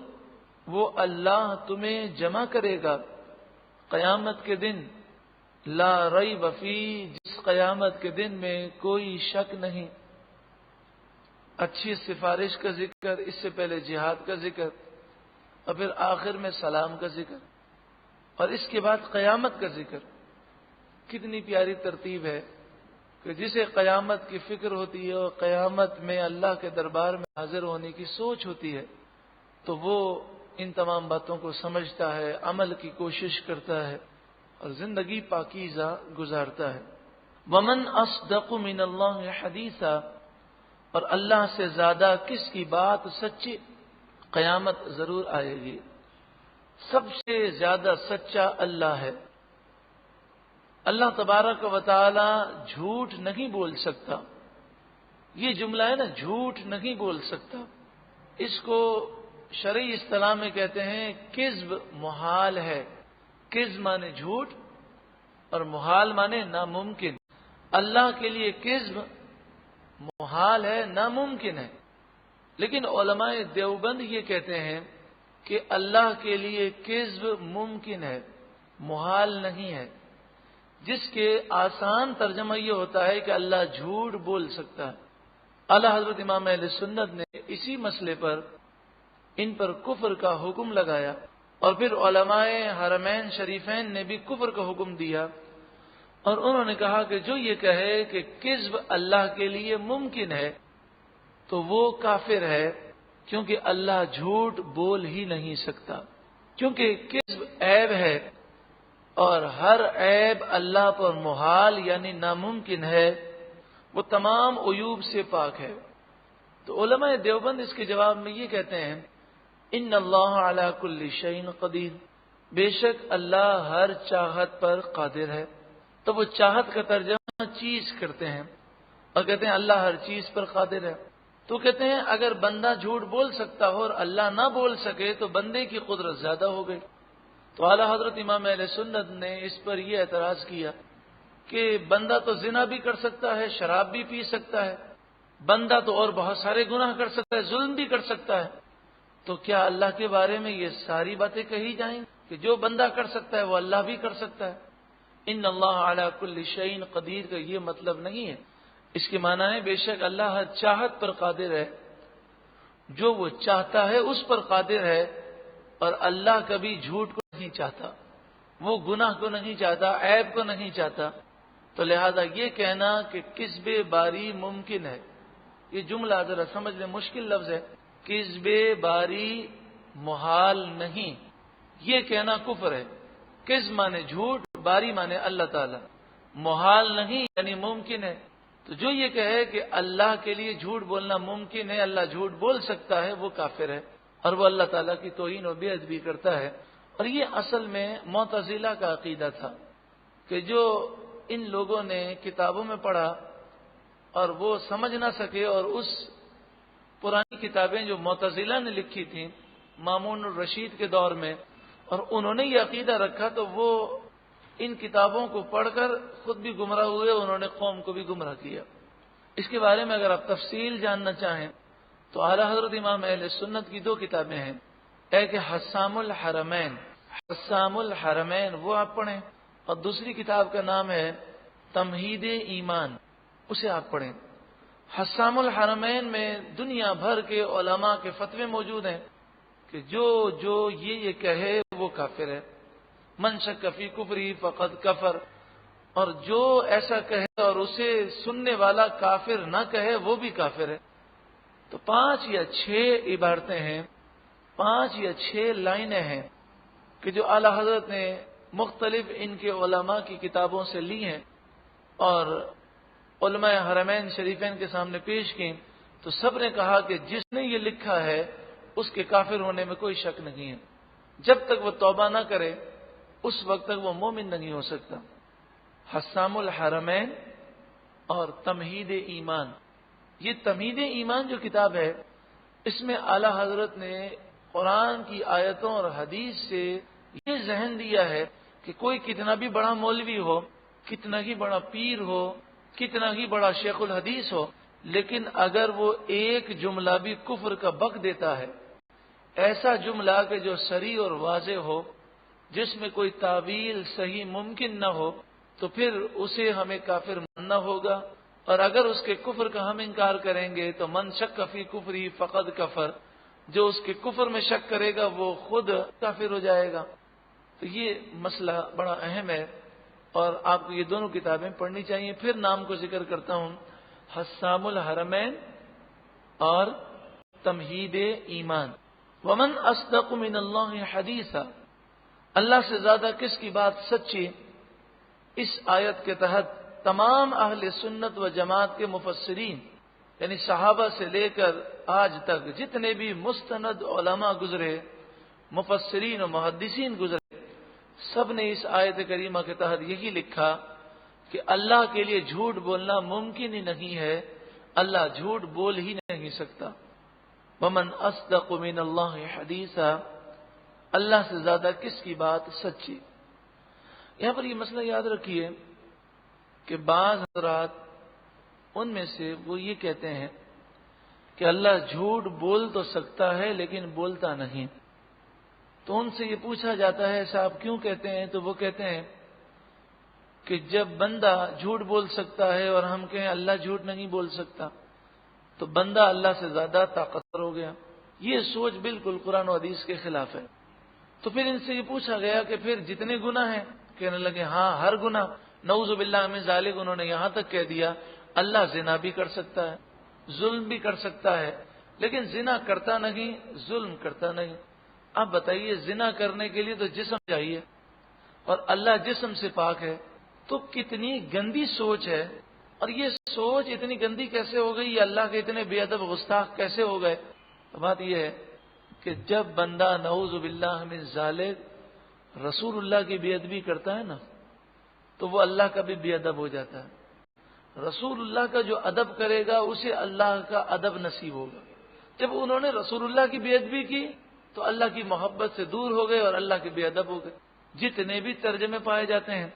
Speaker 1: وہ اللہ تمہیں جمع کرے گا قیامت کے دن۔ لا ریب فیہ، جس قیامت کے دن میں کوئی شک نہیں۔ اچھی سفارش کا ذکر، اس سے پہلے جہاد کا ذکر، اور پھر آخر میں سلام کا ذکر، اور اس کے بعد قیامت کا ذکر۔ کتنی پیاری ترتیب ہے کہ جسے قیامت کی فکر ہوتی ہے اور قیامت میں اللہ کے دربار میں حاضر ہونے کی سوچ ہوتی ہے تو وہ ان تمام باتوں کو سمجھتا ہے، عمل کی کوشش کرتا ہے اور زندگی پاکیزہ گزارتا ہے۔ وَمَنْ أَصْدَقُ مِنَ اللَّهِ حَدِيثًا، اور اللہ سے زیادہ کس کی بات سچی؟ قیامت ضرور آئے گی۔ سب سے زیادہ سچا اللہ ہے۔ اللہ تبارک و تعالی جھوٹ نہیں بول سکتا، یہ جملہ ہے نا، جھوٹ نہیں بول سکتا، اس کو شرعی اصطلاح میں کہتے ہیں کذب محال ہے۔ کذب مانے جھوٹ اور محال مانے ناممکن۔ اللہ کے لیے کذب محال ہے، ناممکن ہے، لیکن علماء دیوبند یہ کہتے ہیں کہ اللہ کے لیے کذب ممکن ہے، محال نہیں ہے، جس کے آسان ترجمہ یہ ہوتا ہے کہ اللہ جھوٹ بول سکتا ہے۔ اعلیٰ حضرت امام اہل سنت نے اسی مسئلے پر ان پر کفر کا حکم لگایا، اور پھر علماء حرمین شریفین نے بھی کفر کا حکم دیا، اور انہوں نے کہا کہ جو یہ کہے کہ کذب اللہ کے لیے ممکن ہے تو وہ کافر ہے، کیونکہ اللہ جھوٹ بول ہی نہیں سکتا، کیونکہ کذب عیب ہے، اور ہر عیب اللہ پر محال یعنی ناممکن ہے، وہ تمام عیوب سے پاک ہے۔ تو علماء دیوبند اس کے جواب میں یہ کہتے ہیں ان اللہ علی کل شیء قدیر، بے شک اللہ ہر چاہت پر قادر ہے۔ تو وہ چاہت کا ترجمہ چیز کرتے ہیں اور کہتے ہیں اللہ ہر چیز پر قادر ہے۔ تو کہتے ہیں اگر بندہ جھوٹ بول سکتا ہو اور اللہ نہ بول سکے تو بندے کی قدرت زیادہ ہو گئی۔ تو اعلیٰ حضرت امام اہل سنت نے اس پر یہ اعتراض کیا کہ بندہ تو زنا بھی کر سکتا ہے، شراب بھی پی سکتا ہے، بندہ تو اور بہت سارے گناہ کر سکتا ہے، ظلم بھی کر سکتا ہے، تو کیا اللہ کے بارے میں یہ ساری باتیں کہی جائیں کہ جو بندہ کر سکتا ہے وہ اللہ بھی کر سکتا ہے؟ ان اللہ علی کل شیء قدیر کا یہ مطلب نہیں ہے، اس کے معنی ہے بے شک اللہ ہر چاہت پر قادر ہے، جو وہ چاہتا ہے اس پر قادر ہے، اور اللہ کبھی جھوٹ کو نہیں چاہتا، وہ گناہ کو نہیں چاہتا، عیب کو نہیں چاہتا۔ تو لہذا یہ کہنا کہ کذب باری ممکن ہے، یہ جملہ ذرا سمجھ لیں مشکل لفظ ہے، کذب باری محال نہیں، یہ کہنا کفر ہے۔ کذب مانے جھوٹ، باری مانے اللہ تعالی، محال نہیں یعنی ممکن ہے۔ تو جو یہ کہے کہ اللہ کے لیے جھوٹ بولنا ممکن ہے، اللہ جھوٹ بول سکتا ہے، وہ کافر ہے، اور وہ اللہ تعالیٰ کی توہین و بے ادبی کرتا ہے۔ اور یہ اصل میں معتزلہ کا عقیدہ تھا کہ جو ان لوگوں نے کتابوں میں پڑھا اور وہ سمجھ نہ سکے، اور اس پرانی کتابیں جو معتزلہ نے لکھی تھیں مامون الرشید کے دور میں، اور انہوں نے یہ عقیدہ رکھا، تو وہ ان کتابوں کو پڑھ کر خود بھی گمراہ ہوئے، انہوں نے قوم کو بھی گمراہ کیا۔ اس کے بارے میں اگر آپ تفصیل جاننا چاہیں تو اعلیٰ حضرت امام اہل سنت کی دو کتابیں ہیں، ایک حسام الحرمین، حسام الحرمین وہ آپ پڑھیں، اور دوسری کتاب کا نام ہے تمہید ایمان، اسے آپ پڑھیں۔ حسام الحرمین میں دنیا بھر کے علماء کے فتوے موجود ہیں کہ جو یہ کہے وہ کافر ہے، من شک فی کفری فقد کفر، اور جو ایسا کہے اور اسے سننے والا کافر نہ کہے وہ بھی کافر ہے۔ تو 5 یا 6 عبارتیں ہیں، 5 یا 6 لائنیں ہیں کہ جو اعلیٰ حضرت نے مختلف ان کے علماء کی کتابوں سے لی ہیں اور علماء حرمین شریفین کے سامنے پیش کی، تو سب نے کہا کہ جس نے یہ لکھا ہے اس کے کافر ہونے میں کوئی شک نہیں ہے، جب تک وہ توبہ نہ کرے اس وقت تک وہ مومن نہیں ہو سکتا۔ حسام الحرمین اور تمہید ایمان، یہ تمہید ایمان جو کتاب ہے اس میں اعلیٰ حضرت نے قرآن کی آیتوں اور حدیث سے یہ ذہن دیا ہے کہ کوئی کتنا بھی بڑا مولوی ہو، کتنا ہی بڑا پیر ہو، کتنا ہی بڑا شیخ الحدیث ہو، لیکن اگر وہ ایک جملہ بھی کفر کا بک دیتا ہے، ایسا جملہ کہ جو صریح اور واضح ہو، جس میں کوئی تعویل صحیح ممکن نہ ہو، تو پھر اسے ہمیں کافر ماننا ہوگا، اور اگر اس کے کفر کا ہم انکار کریں گے تو من شک فی کفری فقد کفر، جو اس کے کفر میں شک کرے گا وہ خود کافر ہو جائے گا۔ تو یہ مسئلہ بڑا اہم ہے اور آپ کو یہ دونوں کتابیں پڑھنی چاہیے۔ پھر نام کو ذکر کرتا ہوں، حسام الحرمین اور تمہید ایمان۔ ومن اصدق من اللہ حدیثا، اللہ سے زیادہ کس کی بات سچی؟ اس آیت کے تحت تمام اہل سنت و جماعت کے مفسرین، یعنی صحابہ سے لے کر آج تک جتنے بھی مستند علماء گزرے، مفسرین و محدثین گزرے، سب نے اس آیت کریمہ کے تحت یہی لکھا کہ اللہ کے لیے جھوٹ بولنا ممکن ہی نہیں ہے، اللہ جھوٹ بول ہی نہیں سکتا. ومن اصدق من اللہ حدیثا، اللہ سے زیادہ کس کی بات سچی. یہاں پر یہ مسئلہ یاد رکھیے کہ بعض حضرات ان میں سے وہ یہ کہتے ہیں کہ اللہ جھوٹ بول تو سکتا ہے لیکن بولتا نہیں. تو ان سے یہ پوچھا جاتا ہے ایسا آپ کیوں کہتے ہیں؟ تو وہ کہتے ہیں کہ جب بندہ جھوٹ بول سکتا ہے اور ہم کہیں اللہ جھوٹ نہیں بول سکتا تو بندہ اللہ سے زیادہ طاقتور ہو گیا. یہ سوچ بالکل قرآن و حدیث کے خلاف ہے. تو پھر ان سے یہ پوچھا گیا کہ پھر جتنے گناہ ہیں؟ کہنے لگے ہاں ہر گناہ. نعوذ باللہ من ذالک، انہوں نے یہاں تک کہہ دیا اللہ زنا بھی کر سکتا ہے، ظلم بھی کر سکتا ہے، لیکن زنا کرتا نہیں، ظلم کرتا نہیں. آپ بتائیے زنا کرنے کے لیے تو جسم چاہیے اور اللہ جسم سے پاک ہے، تو کتنی گندی سوچ ہے. اور یہ سوچ اتنی گندی کیسے ہو گئی؟ یہ اللہ کے اتنے بے ادب گستاخ کیسے ہو گئے؟ بات یہ ہے کہ جب بندہ نعوذ باللہ من ذالک رسول اللہ کی بے ادبی کرتا ہے نا تو وہ اللہ کا بھی بے ادب ہو جاتا ہے. رسول اللہ کا جو ادب کرے گا اسے اللہ کا ادب نصیب ہوگا. جب انہوں نے رسول اللہ کی بے ادبی کی تو اللہ کی محبت سے دور ہو گئے اور اللہ کے بے ادب ہو گئے. جتنے بھی ترجمے پائے جاتے ہیں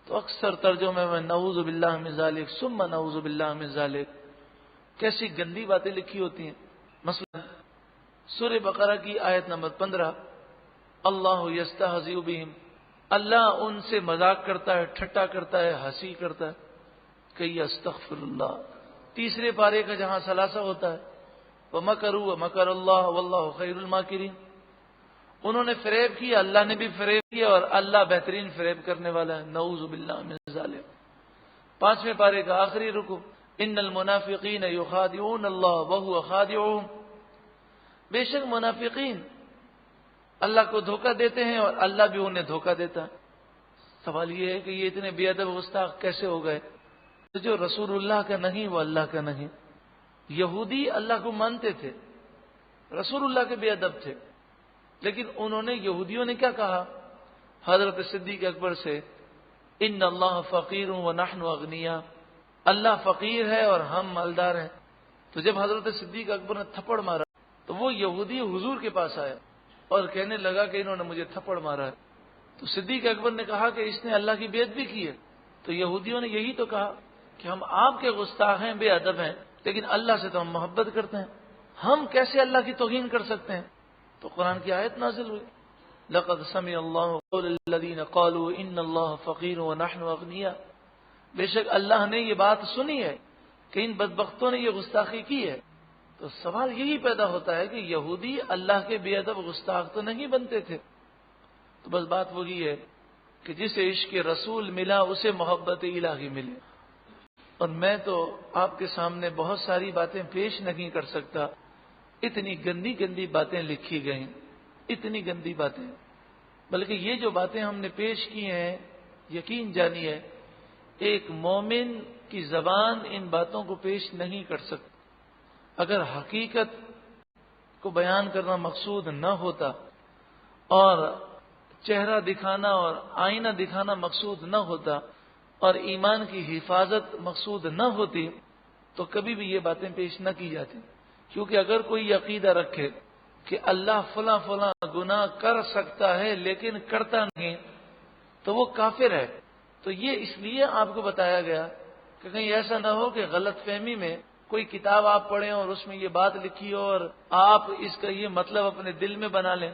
Speaker 1: تو اکثر ترجمے میں نعوذ باللہ من ذالک ثم نعوذ باللہ من ذالک، کیسی گندی باتیں لکھی ہوتی ہیں. مثلا سورہ بقرہ کی آیت نمبر 15، اللہ یستہزئ بہم، اللہ ان سے مذاق کرتا ہے، ٹھٹا کرتا ہے، ہنسی کرتا ہے. کہ استغفر اللہ. تیسرے پارے کا جہاں ثلاثہ ہوتا ہے وَمَكَرُوا وَمَكَرَ اللَّهُ وَاللَّهُ خَيْرُ الْمَاكِرِينَ، انہوں نے فریب کیا، اللہ نے بھی فریب کیا اور اللہ بہترین فریب کرنے والا ہے. نعوذ باللہ من ذالک. پانچویں پارے کا آخری رکوع، ان المنافقین یخادعون اللہ وهو خادعهم، بے شک منافقین اللہ کو دھوکہ دیتے ہیں اور اللہ بھی انہیں دھوکہ دیتا ہے. سوال یہ ہے کہ یہ اتنے بے ادب گستاخ کیسے ہو گئے؟ تو جو رسول اللہ کا نہیں وہ اللہ کا نہیں. یہودی اللہ کو مانتے تھے، رسول اللہ کے بے ادب تھے، لیکن انہوں نے یہودیوں نے کیا کہا حضرت صدیق اکبر سے؟ ان اللہ فقیر ونحن اغنیاء، اللہ فقیر ہے اور ہم مالدار ہیں. تو جب حضرت صدیق اکبر نے تھپڑ مارا تو وہ یہودی حضور کے پاس آیا اور کہنے لگا کہ انہوں نے مجھے تھپڑ مارا ہے. تو صدیق اکبر نے کہا کہ اس نے اللہ کی بے ادبی کی ہے. تو یہودیوں نے یہی تو کہا کہ ہم آپ کے گستاخ ہیں، بے ادب ہیں، لیکن اللہ سے تو ہم محبت کرتے ہیں، ہم کیسے اللہ کی توہین کر سکتے ہیں؟ تو قرآن کی آیت نازل ہوئی، لقد سمع اللہ قول الذین قالوا ان اللہ فقیر ونحن اغنیاء، بے شک اللہ نے یہ بات سنی ہے کہ ان بدبختوں نے یہ گستاخی کی ہے. تو سوال یہی پیدا ہوتا ہے کہ یہودی اللہ کے بے ادب گستاخ تو نہیں بنتے تھے. تو بس بات وہی ہے کہ جسے عشق رسول ملا اسے محبت الہی ملی. اور میں تو آپ کے سامنے بہت ساری باتیں پیش نہیں کر سکتا، اتنی گندی گندی باتیں لکھی گئیں، اتنی گندی باتیں. بلکہ یہ جو باتیں ہم نے پیش کی ہیں، یقین جانیے ایک مومن کی زبان ان باتوں کو پیش نہیں کر سکتی. اگر حقیقت کو بیان کرنا مقصود نہ ہوتا اور چہرہ دکھانا اور آئینہ دکھانا مقصود نہ ہوتا اور ایمان کی حفاظت مقصود نہ ہوتی تو کبھی بھی یہ باتیں پیش نہ کی جاتی. کیونکہ اگر کوئی عقیدہ رکھے کہ اللہ فلاں فلاں گناہ کر سکتا ہے لیکن کرتا نہیں تو وہ کافر ہے. تو یہ اس لیے آپ کو بتایا گیا کہ کہیں ایسا نہ ہو کہ غلط فہمی میں کوئی کتاب آپ پڑھیں اور اس میں یہ بات لکھی ہو اور آپ اس کا یہ مطلب اپنے دل میں بنا لیں،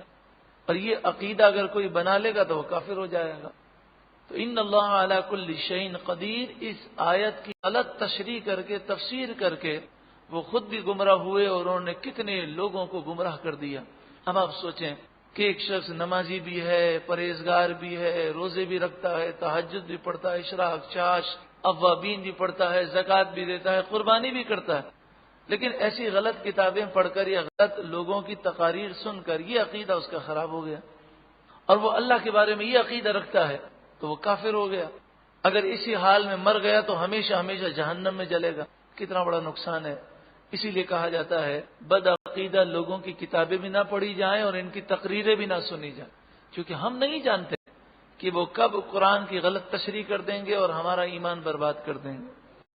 Speaker 1: اور یہ عقیدہ اگر کوئی بنا لے گا تو وہ کافر ہو جائے گا. تو ان اللہ علی کل شیء قدیر، اس آیت کی غلط تشریح کر کے تفسیر کر کے وہ خود بھی گمراہ ہوئے اور انہوں نے کتنے لوگوں کو گمراہ کر دیا. اب آپ سوچیں کہ ایک شخص نمازی بھی ہے، پرہیزگار بھی ہے، روزے بھی رکھتا ہے، تہجد بھی پڑھتا ہے، اشراق چاش اوابین بھی پڑھتا ہے، زکوٰۃ بھی دیتا ہے، قربانی بھی کرتا ہے، لیکن ایسی غلط کتابیں پڑھ کر یا غلط لوگوں کی تقاریر سن کر یہ عقیدہ اس کا خراب ہو گیا اور وہ اللہ کے بارے میں یہ عقیدہ رکھتا ہے تو وہ کافر ہو گیا. اگر اسی حال میں مر گیا تو ہمیشہ ہمیشہ جہنم میں جلے گا. کتنا بڑا نقصان ہے. اسی لیے کہا جاتا ہے بد عقیدہ لوگوں کی کتابیں بھی نہ پڑھی جائیں اور ان کی تقریریں بھی نہ سنی جائیں، کیونکہ ہم نہیں جانتے کہ وہ کب قرآن کی غلط تشریح کر دیں گے اور ہمارا ایمان برباد کر دیں گے.